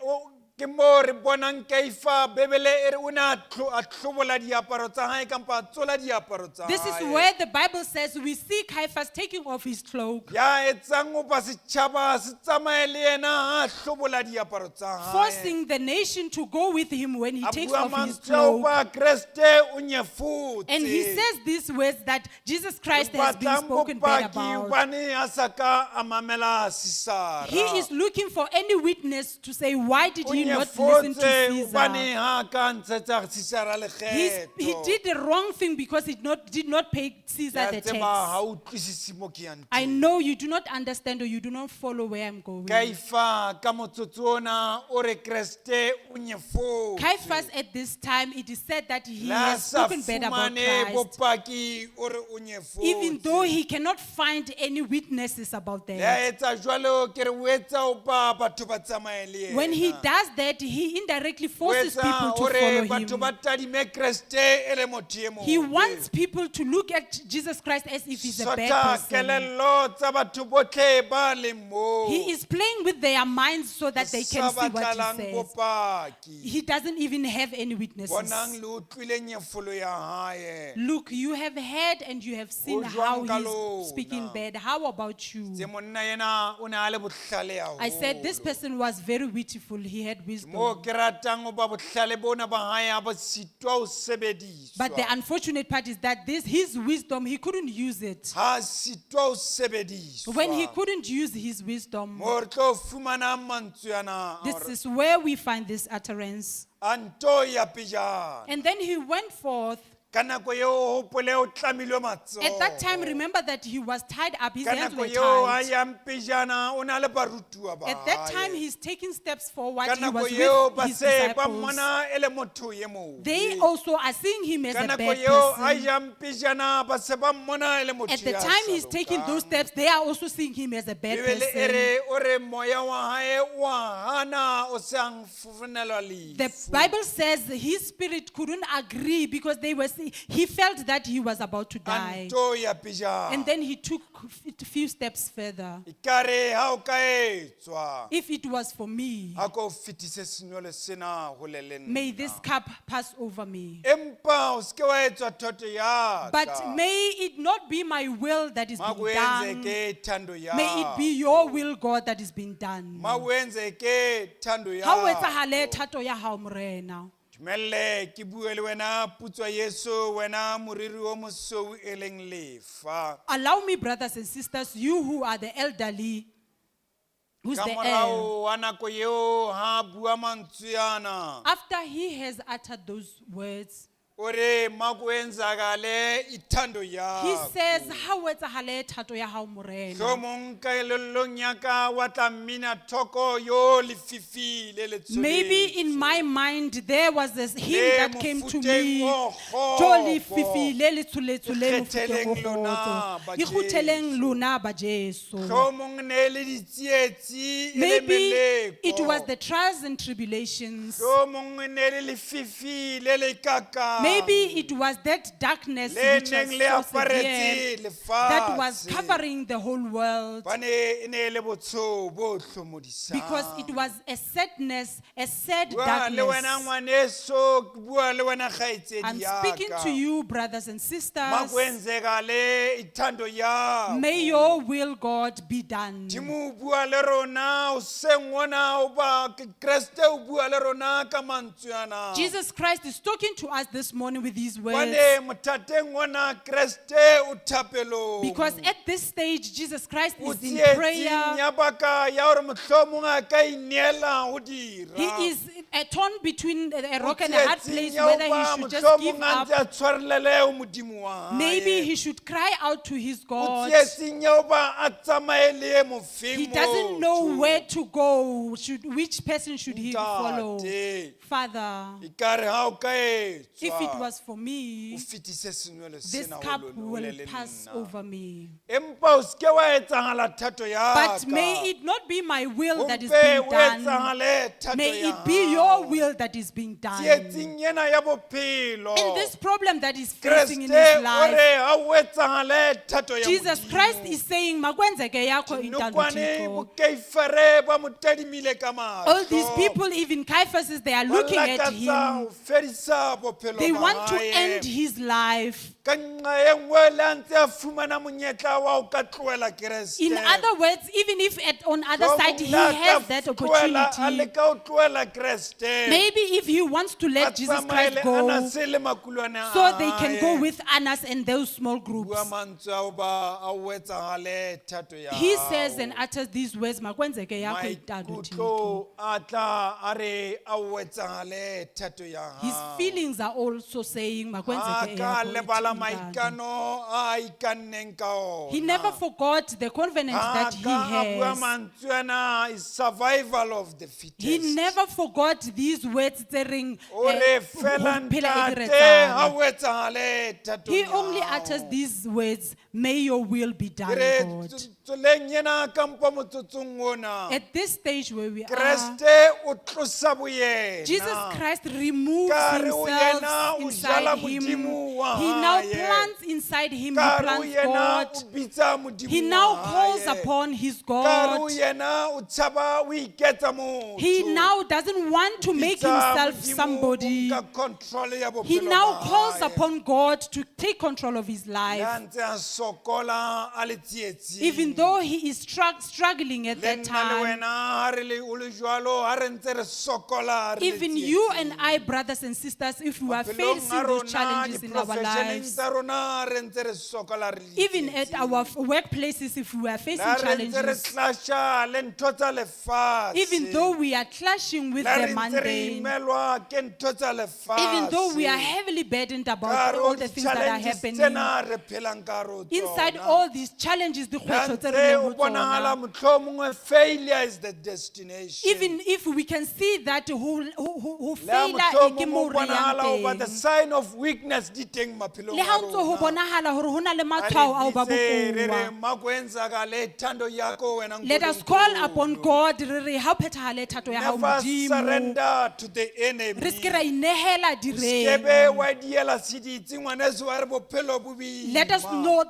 ke mo re bonang Kaifa Bebele e re o ne a hlobola diaparo tsa hae kampa a tsola diaparo tsa This is hae. where the Bible says we see Caiaphas taking off his cloak, Ya etsang ho ba setjhaba se tsamaye le yena ha hlobola diaparo tsa hae. forcing the nation to go with him when he A takes bua off his mantswe ho cloak. ba Kreste o nyefutse. And he says these words that Jesus Christ has been Batlang spoken bad bopaki about. hobane a sa ka a mamela Sisara. He is looking for any witness to say, why did O he not listen to nyefotse hobane Caesar? ha ka ntshetsa Sisara He lekgetho. did the wrong thing because he did not pay Caesar Ya the tseba tax. ha o utlwisisi mo ke yang I teng. know you do not understand or you do not follow where I'm going. Kaifa ka motsotso ona o re Kreste o nyefotse. Caiaphas at this time, it is said that he Le has sa spoken bad about fumane Christ. bopaki o re o nyefotse. Even though he cannot find any witnesses about Le that. a etsa jwalo ke re o etsa ho ba batho ba tsamaye le When he yena. does that he indirectly forces O etsa people to hore follow batho him. ba tadime Kreste e le motho e He mobe. wants people to look at Jesus Christ as if he's a bad Sotha person. kelello tsa batho botlhe ba leng moo. He is playing with their minds so that they can Sa see what batlalang he says. bopaki. He doesn't even have any witnesses. Bonang le utlwile nyefolo ya hae. Look, you have heard and you have seen O how jwang ka he's speaking lona? bad. How about you? Se monna yena o ne a le bohlale I said this haholo. person was very beautiful. He had Mo wisdom. ke ratang o ba bohlale bona ba hae ha ba sitwa ho sebediswa. But the unfortunate part is that his wisdom, he couldn't use it. Ha sitwa ho sebediswa. When he couldn't use his wisdom, Mo re tlo fumana mantswe ana this is where we find this utterance. anto ya pejana. And then he went forth. Ka nako eo o hopole o tlamilwe matsoho. At that time, remember that he was tied up. His Ka hands nako were eo a tied. yang pejana o na le barutuwa ba At that time, hae. he's taking steps forward. Ka He nako was eo with ba his se ba disciples. mmona e le motho ye mobe. They also are seeing him as Ka a nako bad eo a person. yang pejana ba se ba mmona e le motho At the ya time he's sa taking lokang. those steps, they are also seeing him as a bad Bibele e person. re o re moya wa hae wa hana o se ang fufunelwa The lefu. Bible says his spirit couldn't agree because he felt that he was about to die. Anto ya pejana. And then he took a few steps further. Ikare ha o ka etswa. If it was for me, Ha ko fetise senyole sena ho le le nna. may this cup pass over me. Empa o se ke wa etswa thoto ya ka. But may it not be my will that is being Makuenze done. ke thando ya. May it be your will, God, that is being done. Makuenze ke thando ya. Ha o etsahale thato ya hao morena. Dumelle ke bue le wena putswa Yesu wena moriri o mosou e leng lefa. Allow me, brothers and sisters, you who are the elderly, who's Ka the heir, morao wa nako eo ha bua mantswe ana. after he has uttered those words, O re makuenzakale ithando ya. he says, ha o etsahale thato ya hao morena. Hlomong ka elellong ya ka wa tla mmina thoko yo lefifi le letsweleng. Maybe in my mind there was this hymn that came to me. mofuteng o Jolly kgopo. fifi le letshuletsho le Ikgetheleng mofuteng o lona, kgotso. ba Ikgutheleng Jesu. lona ba Jesu. Hlomong ne le ditsietsi e le Maybe meleko. it was the trials and tribulations. Hlomong ne le lefifi le le kaka. Maybe it was that darkness Le which was neng le so severe aparetse that was lefatshe. covering the whole world, Bane e ne le botsho bo hlomodisang. because it was a sadness, a sad Bua le darkness. wena ngwaneso, ke bua le wena kgaitsedi I'm ya speaking ka. to you, brothers and sisters. Makwenzekale ithando yakho. May your will, God, be done. Dimo o bua le rona o seng wona o ba ke Kriste o bua le rona ka mantswe ana. Jesus Christ is talking to us this morning with these words. Bane mothateng wona Kriste o thapelong. Because at this stage, Jesus Christ O is in tsietsing prayer. ya baka ya hore mohlomong a ka ineela ho dira. He is torn between a O rock and a hard tsietsing place, ya whether hoba he should just mohlomong give a ntse up. a tshwarelele ho Modimo wa hae. Maybe he should cry out to his O God. tsietsing ya hoba a tsamaye le e mofeng He doesn't know motho. where to go. Which person should he follow? Ntate, Father, ekare ha o ka etswa, if it was for me, o fetise senwelo this sena ho cup lona, ho will le le pass nna. over me. Empa o seke wa etsagala thato ya But ka. may it not be my will that is Ompe being o done. etsagale thato May ya it be your will that is being done. tsietsing ena ya bophelo. In this problem that is facing in Kriste his o life, re ha o etsagale thato ya Jesus Modimo. Christ is saying, "Makwenzeke yakho intando Dinokwane Thixo." bokeifere ba mo tadimile ka All these mahlo. people, even Caiaphas, they are Ba looking at lakatsa him. ho fedisa bophelo They ba want to hae. end his life. Ka nqa e nngwe le a ntse a fumana monyetla wa ho ka tlohela Kreste. In other words, even if on other side he Mohlomong le a has ka that tlohela, a opportunity, leka ho tlohela Kreste. maybe if he wants to A let Jesus tsamaye Christ le go, Anase le makulwana a so they can go hae. with Annas and those small groups. Bua mantswe a ho ba a ho etsahale thato ya He hao. says and utters these words, "Makwenzeke yakho intando Thixo." Maikutlo a tla a re a ho etsahale thato ya His hao. feelings are also saying, A "Makwenzeke ka yakho lebala intando." maikano a ikanneng ka ona. He never forgot the covenant that he A bua has. mantswe ana is survival of the fittest. He never forgot these words tse reng, O re fela ho phela e ntate diretsana. ha ho etsahale thatong He ya only hao. utters these words, "May your will be done, Ke re God." tsoleng ena ka mpa motsotsong ona. At this stage where we are, Kreste o tlosa boyena. Jesus Christ removes Ka re o yena himself o inside jala him. Modimo wa He now hae. plants inside him, he Ka re o plants yena God. o bitsa Modimo He now wa calls hae. upon his Ka re o God. yena o tshaba o iketsa motho. He now doesn't want to make Bitsa himself Modimo somebody. o nka control ya He bophelo now ba calls hae. upon God to take control of his Le life. a ntse a sokola a le tsietsing. Even though he is struggling at Le that nna le time. wena ha re le o le jwalo, ha re ntse re sokola, re le Even you tsietsing. and I, brothers and sisters, if we are Maphelong a facing those rona, challenges in our di-professioneng lives, tsa rona, re ntse re sokola, re le even at tsietsing. our workplaces, if we are facing La re ntse re challenges, clasha le ntho tsa lefatshe. even though we are clashing with La the re ntse re mundane, imelwa ke ntho tsa lefatshe. even though we are heavily burdened Ka about re all o the things that are di-challenges happening, tsena re phelang ka hare ho inside tsona. all these challenges, the La kgwetlho tse re ntse leng o ho bonahala tsona, mohlomongwe failure is the destination. even if we can see that who Le ha failure ke mohlomongwe mo o re yang bonahala hoba the teng. sign of weakness di teng maphelong Le a ha o ntso ho rona. bonahala hore ho na le Ha matshwao a ho ba re bitse, re re, bokowa. "Makwenzakale, thando yakho wena Let us Nkulunkulu." call upon God. Re re ha o phethahale thato ya hao Never Modimo. surrender to the enemy. Re ske ra inehela Skebe direng. wa diela seditsi ngwaneso wa re bophelo bo boima. Let us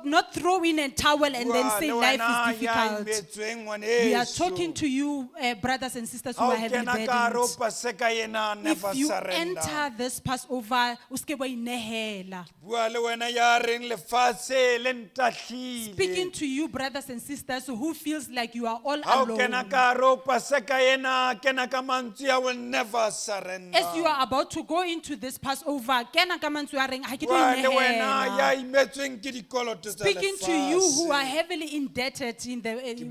not throw in a towel and then Bua say le life wena is ya difficult. imetsweng We are ngwaneso. talking to you, brothers and sisters who Ha are o heavily kena ka hare ho burdened. Paseka ena, never If you surrender. enter this Passover, o ske wa inehela. Bua le wena ya reng lefatshe le ntahlile. Speaking to you, brothers and sisters, who feels like you are all Ha o kena alone. ka hare ho Paseka ena, kena ka mantswe a will never surrender. As you are about to go into this Passover, kena ka mantswe a reng, "Ha ke tlo Bua le wena inehela." ya imetsweng ke dikoloto tsa Speaking to you who are lefatshe. heavily indebted in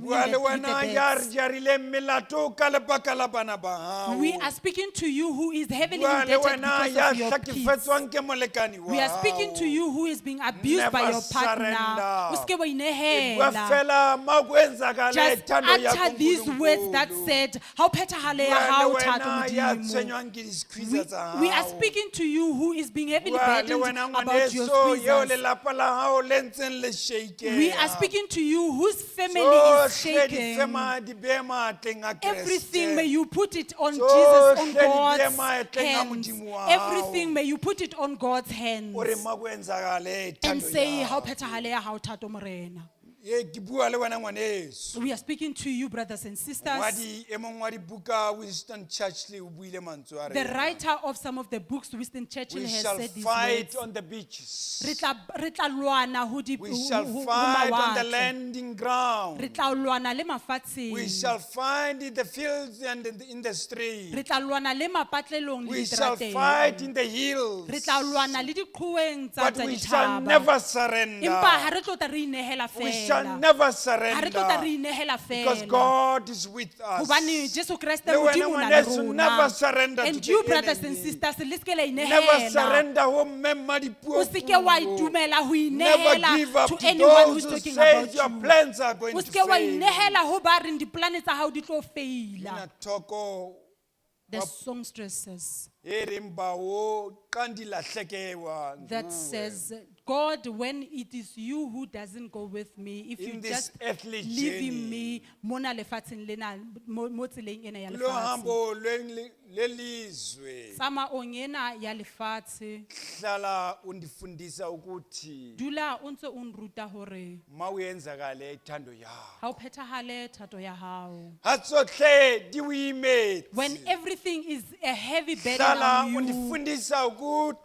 Bua le with wena the ya re debts. jarileng melato ka lebaka la bana ba hao. We are speaking to you who is heavily Bua le indebted wena because ya of your kids. hlakefetswang ke molekani wa We are speaking to hao. you who is being abused by Never your partner. surrender. O ske wa E bua inehela. fela ma kwenzakale Just thando ya utter these words that kuNkulunkulu. said, "How phethahale ya Bua le hao wena Thato ya Modimo." tshwenyang ke di-squeezer tsa We are hao. speaking to you who is being heavily Bua le burdened wena about your ngwaneso yeo squeezers. lelapa la hao le ntseng le shakeha. We are speaking to you whose family is Tsohle di shaking. fema di behe matleng a Everything may Kreste. you put it on Tsohle Jesus, on di God's behe matleng a hands. Modimo wa Everything hao. may you put it on God's hands. O re ma kwenzakale And thando say, ya "How hao." phethahale ya hao Thato Morena." Ye ke bua le wena ngwaneso. We are speaking to you, brothers and sisters. Ngwadi e mong wa dibuka Winston Churchill o buile mantswe a The rena. writer of some of the books, Winston Churchill, We has shall said these fight words. on the beaches. Re tla lwana ho di- We ho- shall ho- ho fight on the mawatle. landing ground. Re tla lwana le We mafatsheng. shall find in the fields and in the Re street. tla lwana le mapatlelong le We shall diterateng. fight in the hills. Re tla lwana le diqhoeng tsa But tsa we shall dithaba. never Empa ha surrender. re tlo tla re inehela We shall fela. never Ha re tlo tla re surrender. inehela Because fela. God is with us. Hobane Jesu Kriste Le wena Modimo o na le ngwaneso, rona. never surrender to And the you, brothers and enemy. sisters, le ske la Never inehela. surrender ho mme O Madipuo. seke wa itumela ho Never give inehela up to to anyone who's those who talking say about your you. plans are going O to seke wa fail. inehela ho ba reng diplane tsa hao di tlo faila. Mina thoko The songstress says, e reng bao qandi lahlekewa. that says, "God, when it is you who doesn't go with me, if you In this just earthly leaving journey. me mona lefatsheng lena, mo tseleng ena ya Lo lefatshe. hambo lelizwe Tsamaong ena ya lefatshe, hlala undifundisa ukuthi dula o ntse o nruta hore mawuyenzakale ithando yakho. ha o phethahale thato ya hao. Ha tsohle di o imetse. When everything is a heavy burden Hlala on you, undifundisa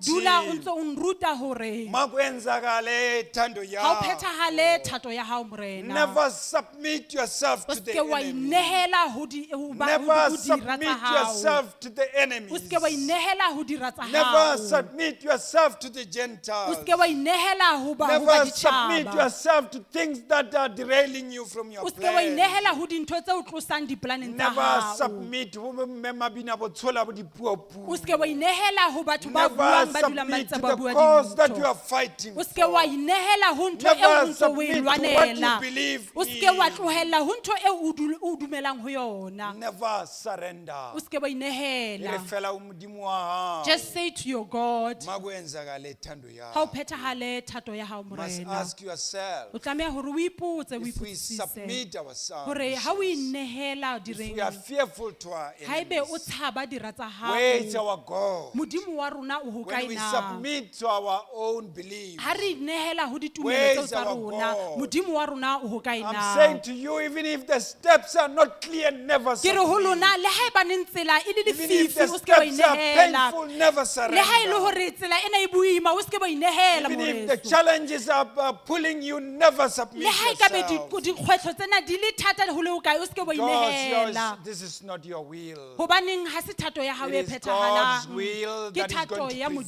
dula o ukuthi ntse o nruta hore makwenzakale ithando ha o yakho. phethahale thato ya hao morena. Never submit yourself O to the seke wa enemy. inehela ho di- ho ba- ho Never dira tsa submit hao. yourself to the O enemies. seke wa inehela ho dira tsa Never hao. submit yourself to the O Gentiles. seke wa inehela ho ba Never submit ditjhaba. yourself to things that are derailing you from your O seke wa plans. inehela ho dintho tse o tlosang diplaneng tsa Never hao. submit ho mme mabina bo tshola bo O dipuo-puo. seke wa inehela ho batho ba Never buang ba dulang ba submit ntse to ba the bua cause that you dintho. are fighting fighting O ske wa for. inehela ho ntho eo Never o ntso o e submit to what you lwanela. believe O ske wa in. tlohella ho ntho eo o dumelang ho yona. Never surrender. O ske wa Re inehela. fela umodimo wa hao. Just say to your God, Makwenzakale thando ya ha o hao. phethahale thato ya hao Must morena. ask yourself, O tlameha hore o ipotse, o if we ipotsise submit ourselves, hore ha o if inehela we direng, are fearful to our haebe o enemies, tshaba dira tsa where is hao, our God? modimo wa rona o When hokae we na? submit to our own beliefs, Ha re inehela ho ditumelo Where tseo is tsa our rona, God? modimo wa rona o hokae I'm na? saying to you, even if the steps are not clear, never Ke re ho submit. lona le haebaneng tsela e le Even if lefifi, the o ske wa steps are inehela. painful, never Le ha e le surrender. hore tsela ena e boima, o ske wa inehela Even if the moreso. challenges are pulling you, never submit Le ha ekabe yourself. dikgwetlho tsena di le thata ho le ho kae, o ske wa inehela. This is not your will. Hobaneng ha se thato ya hao It e is God's phethahalang, will ke that is thato going to ya modimo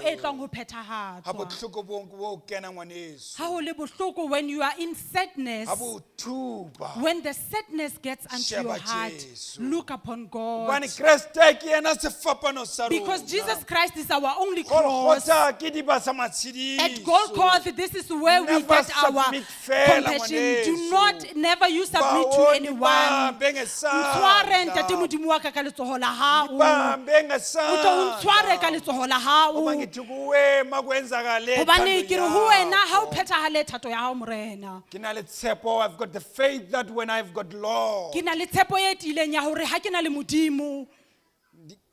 e prevail. tlang ho Ha phethahatswa. bohloko bo kena ngwaneso. Ha ho le bohloko, when you are in sadness, Ha bo thuba. when the sadness gets unto your Sheba heart, Jesu. look upon God. Hobane Kreste ke yena sefapano sa Because rona. Jesus Christ is our only cross. Golgotha ke dibasa matshediso. At Golgotha, this is where we Never get our submit fela compassion. Do ngwaneso. not, never you submit to Baoni anyone. bambe ngesandla. Ntshware ntate modimo wa ka ka letsoho la hao. Bambe O tlo o ntshware ka ngesandla. letsoho la hao. Ngoba ngithi kuwe makwenzakale Hobane thando ke re ho wena ha o yakho. phethahale thato ya hao morena. Ke na le tshepo, I've got the faith that when I've got Lord, Ke na le tshepo e tiileng ya hore ha ke na le modimo,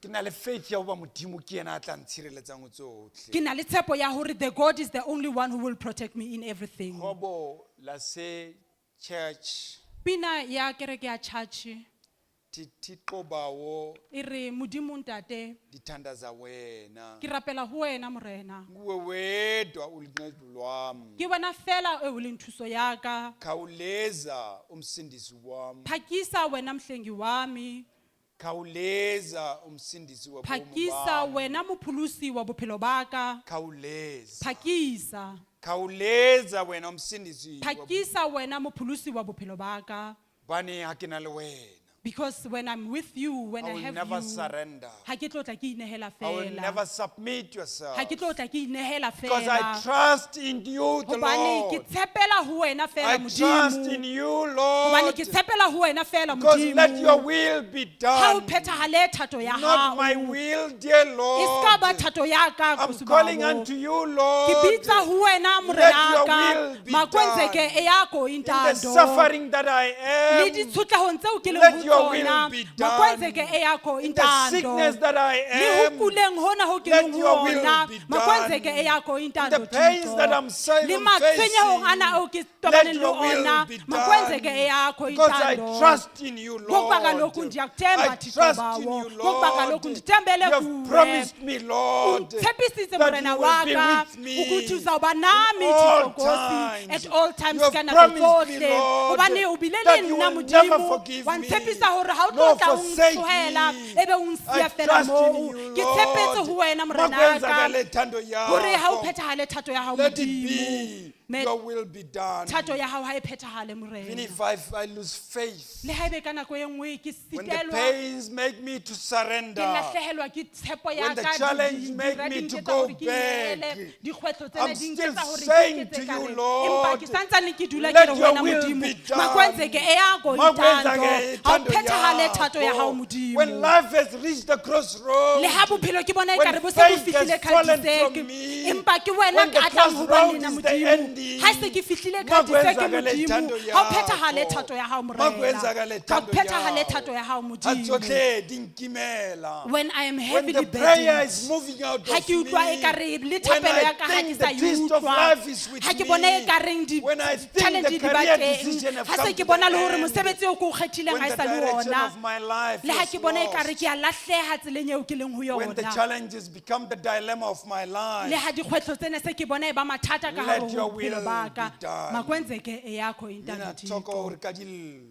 ke na le faith ya hoba modimo ke yena a tla ntshireletsang ho tsohle. ke na le tshepo ya hore the God is the only one who will protect me in everything. Hobo la se church Pina ya kereke ya church titiqobawo e re modimo ntate dithandaza wena. ke rapela ho wena morena. Nguwe wedwa ulincedo lwami. Ke wena fela e o leng thuso ya ka. Khawuleza umsindisi wami. Phakisa wena mhlengi wami. Khawuleza umsindisi wobomi Phakisa bami. wena mopholosi wa bophelo ba ka. Khawuleza. Phakisa. Khawuleza wena umsindisi wa- Phakisa wena mopholosi wa bophelo ba ka. bane ha ke na le wena. Because when I'm with you, when I I will have never you, surrender. ha ke tlo tla ke inehela I will never fela. submit yourself. Ha ke tlo tla ke inehela Because I fela. trust in you, the Hobane ke Lord. tshepela ho wena I fela trust in modimo. you, Hobane Lord. ke tshepela ho wena fela Because let your modimo. will be Ha o done. phethahale thato ya Not hao. my will, dear E Lord. ska ba thato ya ka I'm Nkosi calling Babo. unto you, Ke Lord. bitsa ho wena Let morena your ka. will be Makwenzeke done. e yako In the intando. suffering that I Le am, ditshotlehong tseo ke leng let ho your will tsona. be done. Makwenzeke e yako in the sickness intando. that I Le ho am, kuleng hona ho ke let leng your ho will ona. be done. Makwenzeke e yako in intando. the pains Tito. that I'm saying Le I'm matshwenyehong ana ao ke facing, let tobaneng le your will ona. be Makwenzeke e done. yako Because I intando. trust in you, Ngokuba Lord. kaloku ndiyakuthemba I Thixo trust in bawo. you, Ngokuba kaloku Lord. ndithembele You have kuwe. promised me, Lord, Utshepisitse that morena you wa will be ka with me ukuthi uzawuba nami in all Thixo Nkosi times. at all times You have ka nako promised me, tsohle. Lord, Hobane o bile that le you nna will never modimo forgive wa me, ntshepisa hore ha o nor tlo tla o forsake ntlohela me. ebe o I nsiya fela trust in moo. you, Ke tshepetse Lord. ho wena morena ka Makwenzakale thando hore ha o yakho. phethahale thato ya hao Let it modimo. be. Me- Your will be done. Thato ya hao ha e phethahale Even morena. if I lose faith, Le haebe ka nako e nngwe ke when the sitelwa pains make me to ke surrender, lahlehelwa ke tshepo ya when the ka challenge make dira me di to nketsa go hore ke inehele, back, dikgwetlho tsena I'm di still nketsa hore ke saying eketse to you, ekare. Lord, Empa ke santsane ke dula ke let re your wena will modimo be done. makwenzeke e yako Makwenzake intando ha o thando phethahale thato ya hao yakho. When modimo life has reached the crossroad, le ha bophelo ke bona when ekare bo se bo faith fihlile has fallen kgadiseke from me, empa ke wena when the ka tlang ho crossroad bona is the modimo ending, ha se ke fihlile kgadiseke makwenzakale thando modimo ha o phethahale yakho. thato ya hao Makwenzakale morena ha o thando phethahale yakho. thato ya hao Ha modimo tsohle di nkimela. when I am When heavily the prayer burdened is moving out ha of ke utlwa me, ekare le when thapelo ya I ka ha ke think sa the e twist of utlwa life is with ha ke bona me, ekareng when I think di-challenge the di career bateng decision have ha come se to ke bona the le hore end, mosebetsi o ko o kgethileng when ha e the sa le direction ona of my life le ha is ke bona ekare lost, ke a lahleha tseleng eo ke leng ho when the yona challenges become the dilemma of my le life, ha dikgwetlho tsena se ke bona e ba mathata ka let hare your ho bophelo will ba ka be done. makwenzeke e yakho mina intando thoko Thixo. hore ka dillo.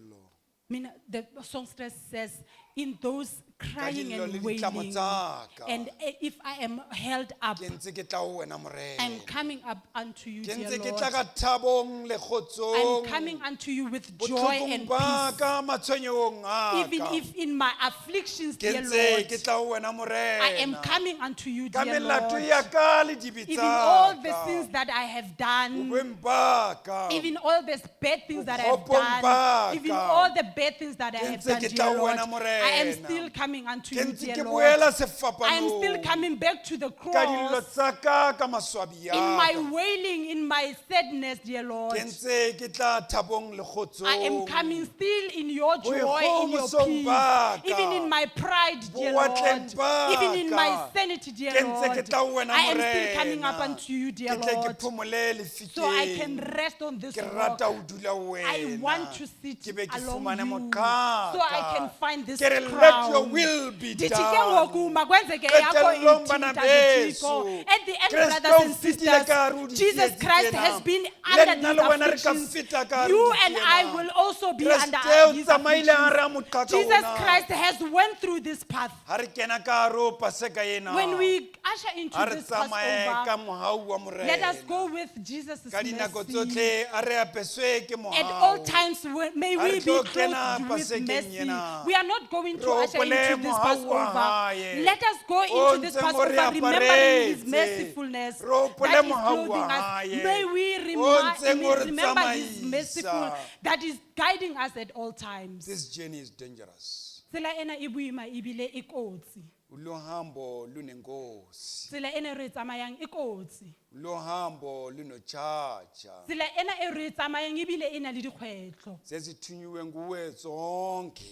The songstress says, in those crying dillo le and ditlamo wailing, tsa ka. and if I am held up, Ke ntse ke tla ho wena I'm Morena. coming up unto you, Ke dear ntse ke Lord. tla ka thabong le I'm kgotsong. coming unto you with joy Botlhokong and ba peace. ka, matshwenyehong a Even ka. if in my afflictions, Ke dear ntse Lord, ke tla ho wena Morena. I am coming unto you, Ka dear melato Lord. ya ka le dibe Even tsa all the ka. sins that I have done, Bobeng ba ka. even all the bad things that I have Bokgopong ba done, even ka. all the bad things that I Ke have ntse done, ke dear tla ho Lord, wena I am Morena. still coming unto Ke you, ntse dear ke Lord. boela I am still sefapanong. coming back to the Ka dillo cross. tsa ka ka maswabi ya In my ka. wailing, in my sadness, dear Lord, Ke ntse ke tla thabong le I am kgotsong. coming still in your joy, in your Boikgomosong ba peace, ka. even in my pride, dear Bowatleng Lord, ba even in my ka. sanity, dear Ke ntse ke Lord. tla ho wena I am still coming up Morena. unto you, dear Ke tle ke Lord, phomole so I can lefikeng. rest on this Ke rock. rata ho dula ho I wena. want to sit Ke be ke along fumane you, moqhaka. so I can find this Ke re, let your crown. will be Ndithi ke done. ngoku makwenzeke eyakho Qetellong bana ithixo, Thixo. beso. At the end, Kreste brothers o and fetile ka hare ho sisters, Jesus ditsietsi Christ tsena. has been Le under nna these le wena re ka afflictions. feta ka hare ho You and tsena. I will also be Kreste under o these tsamaile hare ha afflictions. moqhaka Jesus ona. Christ has went through this path. Ha re kena ka hare ho Paseka ena. When we usher Ha into re this tsamaye ka Passover, mohau wa Morena. let us go with Jesus' Ka dinako mercy. tsohle a re apeswe ke At all mohau. times, may Ha we re be tlo kena clothed with Pasekeng mercy. ena. We are not going to Re usher hopole into this mohau wa Passover. hae. Let us go O into this ntseng o re Passover remembering His aparetse. mercifulness Re hopole that is mohau wa clothing us. hae. May we O ntseng o re remember His merciful tsamaisa. that is guiding us at all times. This journey is dangerous. Tsela ena e boima ebile e kotsi. Lo hambo lunenkosi. Tsela ena re e tsamayang e kotsi. Lo hambo lunochacha. Tsela ena e re e tsamayang ebile e na le dikgwetlho. Sezithunyiwe nguwe zonke.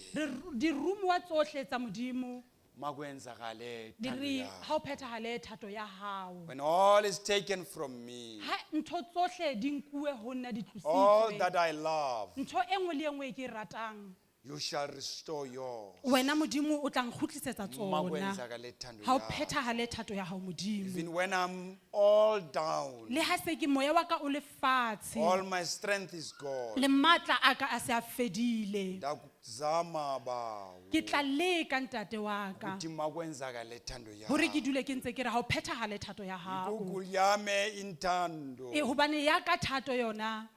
Di rumoa tsohle tsa Modimo Makwenzakale di thando re ya. ha o phethahale thato ya hao. When all is taken from me, Ha ntho tsohle di nkuwe ho nna di all tlositswe. that I love, Ntho e nngwe le e nngwe e ke e ratang, you shall restore yours. wena Modimo o tla nkgutlisetsa tsona. Makwenzakale thando Ha o ya. phethahale thato ya hao Modimo. Even when I'm all down, Le ha se ke moya wa ka o le fatshe, all my strength is gone. le matla a ka a se a fedile, Ndakuzama bawo. ke tla leka ntate wa ka Ukuthi makwenzakale thando ya. hore ke dule ke ntse ke re ha o phethahale thato ya hao. Google yame intando Hobane ya ka thato yona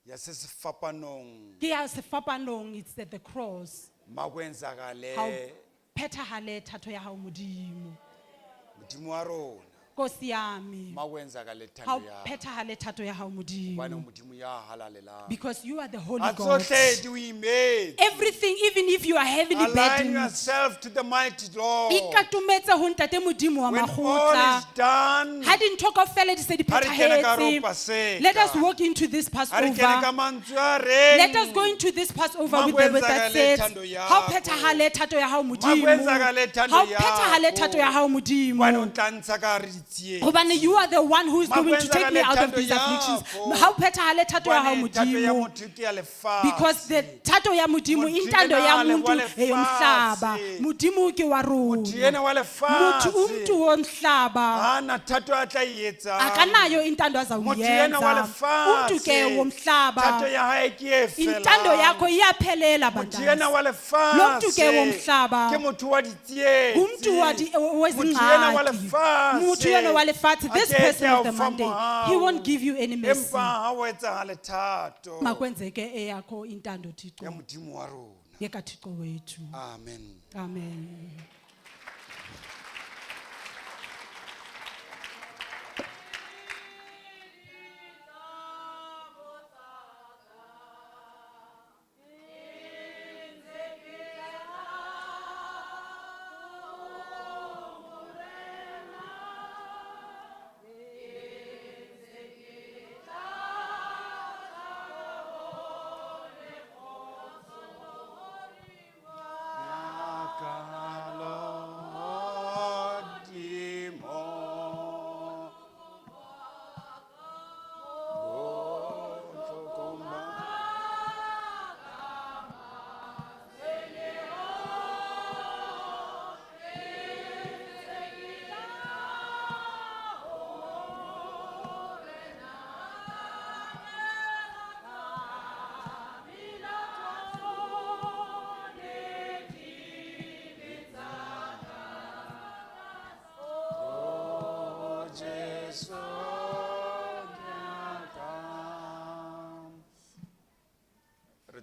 yasesifapanong ke ya sefapanong, it's at the cross. Ha o makwenzakale phethahale thato ya hao Modimo. Modimo wa rona Nkosi yami, makwenzakale ha o thando ya. phethahale thato ya hao Bana Modimo, Modimo ya halalela. because you are the Holy God. Atsohle di o imetse. Everything, even if you are heavily Align burdened, yourself to the mighty Lord. ikatumetse ho ntate Modimo wa When all is makgotla. done, Ha dintho kaofela di se di ha re kena ka hare ho phethahetse, Paseka. let us walk into this Ha re kene ka Passover. mantswe a reng. Let us go into this Passover with that Makwenzakale says, thando yakho. ha o phethahale thato ya hao Modimo. Makwenzakale thando Ha o phethahale yakho. thato ya hao Bana o Modimo. tla ntsha ka hare ditsietsi. Hobane you are the one who is going to take me out of these Makwenzakale afflictions. thando Ha o phethahale thato ya hao Bane thato ya Modimo. motho ke ya lefatshe. Because the thato ya Modimo, Motho intando ena ya le wa muntu eyomhlaba. lefatshe. Modimo ke wa Motho ena rona. wa Motho lefatshe. umntu womhlaba Hana thato a tla e etsang. akanayo intando Motho ena wa azawuyenza. Umntu ke lefatshe. Thato womhlaba, ya hae ke e felang. intando yakho iyaphelela Motho ena wa bantwana. Lo mntu ke lefatshe womhlaba, ke motho wa ditsietsi. umntu Motho ena wa wezingxaki, lefatshe. motho yena wa lefatshe. This A ke person ke a is the o fa Monday. He mohau. won't give you any mercy. Empa ha o etsagale thato Makwenzeke eyakho intando ya Thixo, modimo wa rona. yekaThixo wethu. Amen. Amen. Yakalo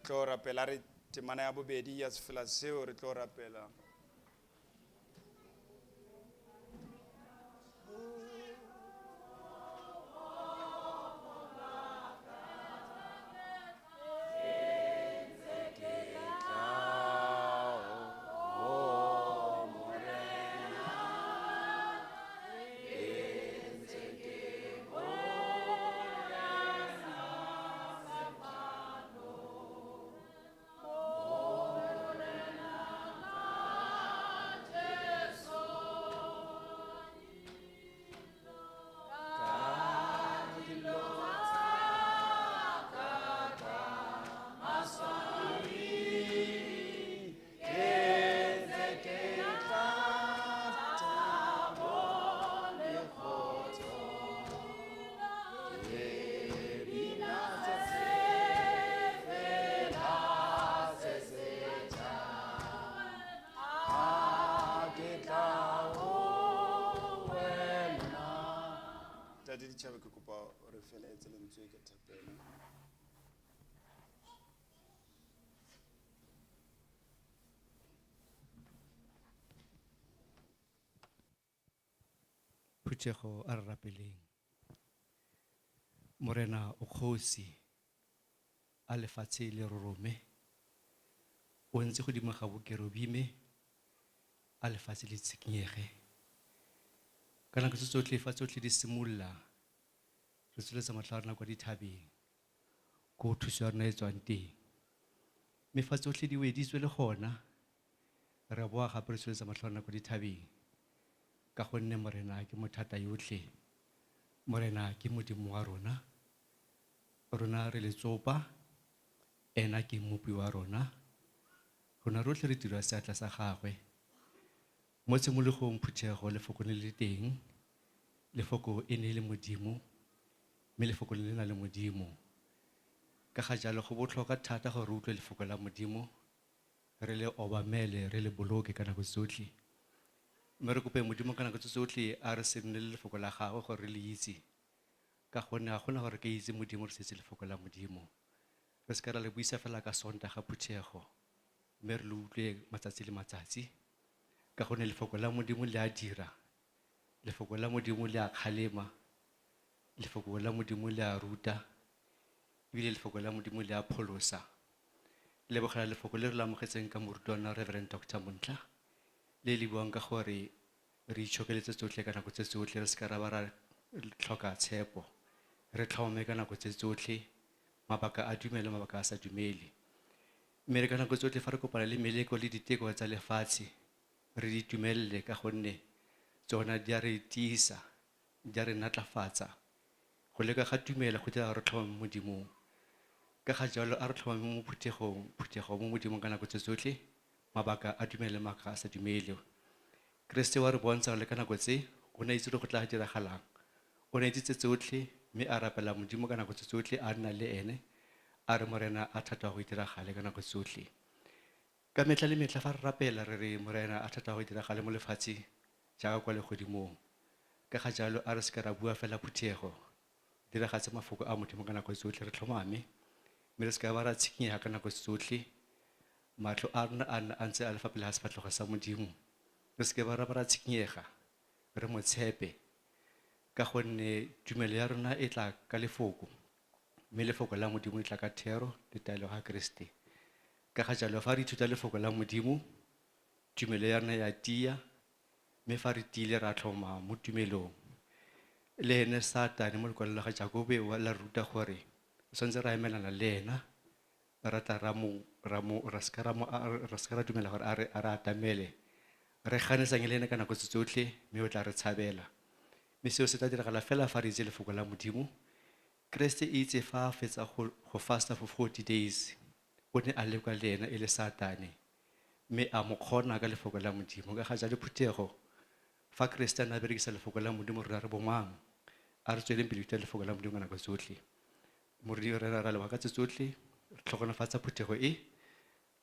tlo rapela re temana ya bobedi ya sefela seo re tlo rapela. Ditšhabe ke kopa re feletse lentswe ke thapela. Phuthego a re rapeleng. Morena o kgosi a lefatshe le rorome o ntse godimo ga bokerubime a lefatshe le tshikinyege. Ka nako tse tsotlhe fa tsotlhe di simolola re tsweletsa matlho a rona kwa dithabeng ko thuso ya rona e tswang teng. Mme fa tsotlhe di weditswe le gona re boa gape re tsweletsa matlho a rona kwa dithabeng ka gonne morena ke mothata yotlhe, morena ke modimo wa rona, rona re letsopa ena ke mmopi wa rona, rona rotlhe re dira seatla sa gagwe. Mo tshimologong Phuthego lefoko le le teng, lefoko e ne le modimo mme lefoko le na le modimo. Ka ga jalo go botlhokwa thata gore re utlwe lefoko la modimo, re le obamele, re le boloke ka nako tsotlhe. Mme re kope modimo ka nako tsotlhe a re senele lefoko la gagwe gore re le itse, ka gonne ga gona gore ke itse modimo re setse lefoko la modimo. Re se ka ra le buisa fela ka Sontaga Phuthego mme re le utlwe matsatsi le matsatsi, ka gonne lefoko la modimo le a dira, lefoko la modimo le a kgalema, lefoko la modimo le a ruta, ebile lefoko la modimo le a pholosa. Le bogela lefoko le re lamogetseng ka morutwana Reverend Dr. Montla le le buang ka gore re itšhokeletse tsotlhe ka nako tse tsotlhe, re se ka ra ba ra tlhoka tshepo, re tlhome ka nako tse tsotlhe, mabaka a dumele mabaka a sa dumele. Mme re ka nako tsotlhe fa re kopana le meleko le diteko tsa lefatshe re di dumelele ka gonne tsona di a re tiisa, di a re natlafatsa. Go leka ga tumela go dira re tlhome mo modimong. Ka ga jalo a re tlhome mo Phuthego mo modimong ka nako tse tsotlhe, mabaka a dumele mabaka a sa dumele. Kriste wa re bontsha le ka nako tse o ne itse go tla diragalang, o ne itse tse tsotlhe mme a rapela modimo ka nako tse tsotlhe a nna le ene, a re morena a thata go diragale ka nako tsotlhe. Ka metla le metla fa re rapela re re morena a thata go diragale mo lefatsheng jaaka kwa legodimong. Ka ga jalo a re se ka ra bua fela Phuthego, diragatse mafoko a modimo ka nako tsotlhe, re tlhomame mme re se ka ba ra tshikinyega ka nako tsotlhe. Matlho a rona a ntse a lefa pele ga sefatlhego sa modimo, re se ke ba ra tshikinyega, re mo tshepe ka gonne tumelo ya rona e tla ka lefoko mme lefoko la modimo le tla ka thero le taelo ga Kriste. Ka ga jalo fa re ithuta lefoko la modimo, tumelo ya rona ya tia mme fa re tiile ra tlhoma mo tumelong. Le ene Satane mo lekwalong la ga Jakobe wa la ruta gore o tshwanetse ra emelana le ena, ra tla ra se ka ra dumela gore a re atamele, re ganesang le ene ka nako tse tsotlhe mme o tla re tshabela. Mme seo se tla diragala fela fa re itse lefoko la modimo. Kriste itse fa a fetsa go fasta for 40 days, o ne a lekwa le ena e le Satane mme a mo kgona ka lefoko la modimo. Ka ga jalo Phuthego fa Kriste a na berekisa lefoko la modimo rona re bomang, a re tsweleng pele ka lefoko la modimo ka nako tsotlhe. Mordi re ra leba ka tse tsotlhe, tlhogonofatsa Phuthego e,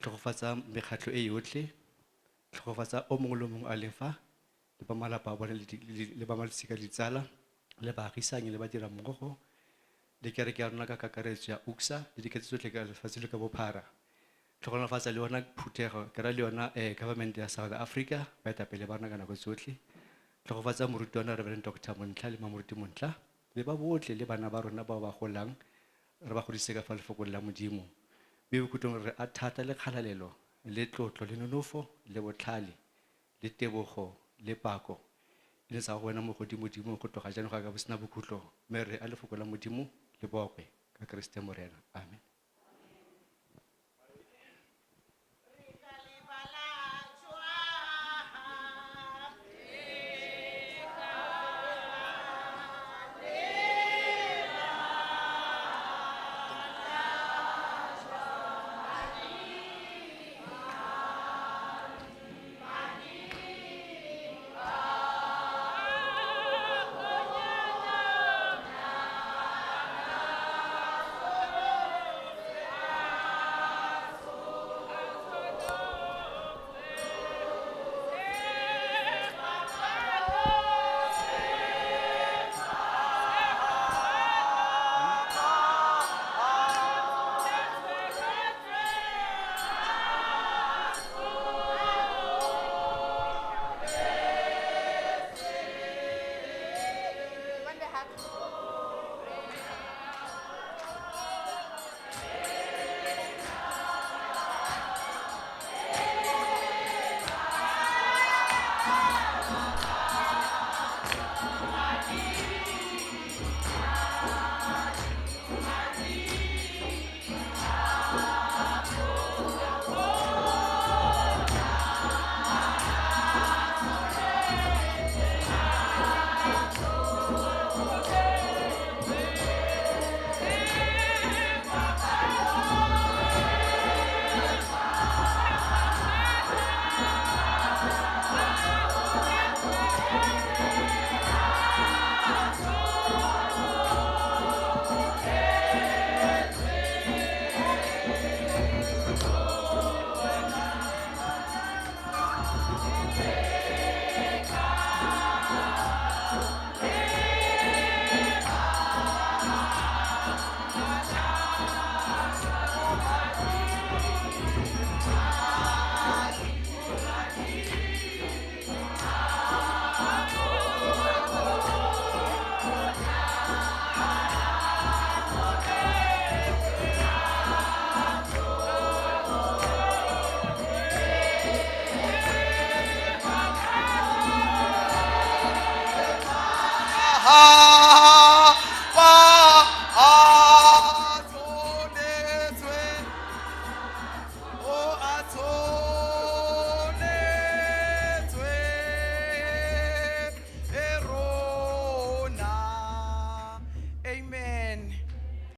tlhogofatsa mekgatlho e yotlhe, tlhogofatsa o mongwe le mongwe a leng fa, le ba malapa a bone le ba malosika le ditsala, le baagisane le ba dira mmogo, le kereke ya rona ka kakaretso ya URCSA le dikete tsotlhe ka lefatshe le ka bophara. Tlhogonolofatsa le yona phuthego ke ra le yona government ya South Africa baetapele ba rona ka nako tsotlhe. Tlhogofatsa moruti wa rona Reverend Dr. Montla le mamoruti Montla le ba botlhe le bana ba rona bao ba golang re ba godise ka fa lefokong la Modimo. Mme bokhutlong re a thata le kgalalelo le tlotlo le nonofo le botlhale le tebogo le pako e le sa go wena mo godimo go tloga jaanong ga ka bo sena bokhutlo mme re a lefoko la Modimo le bokwe ka Kriste Morena. Amen.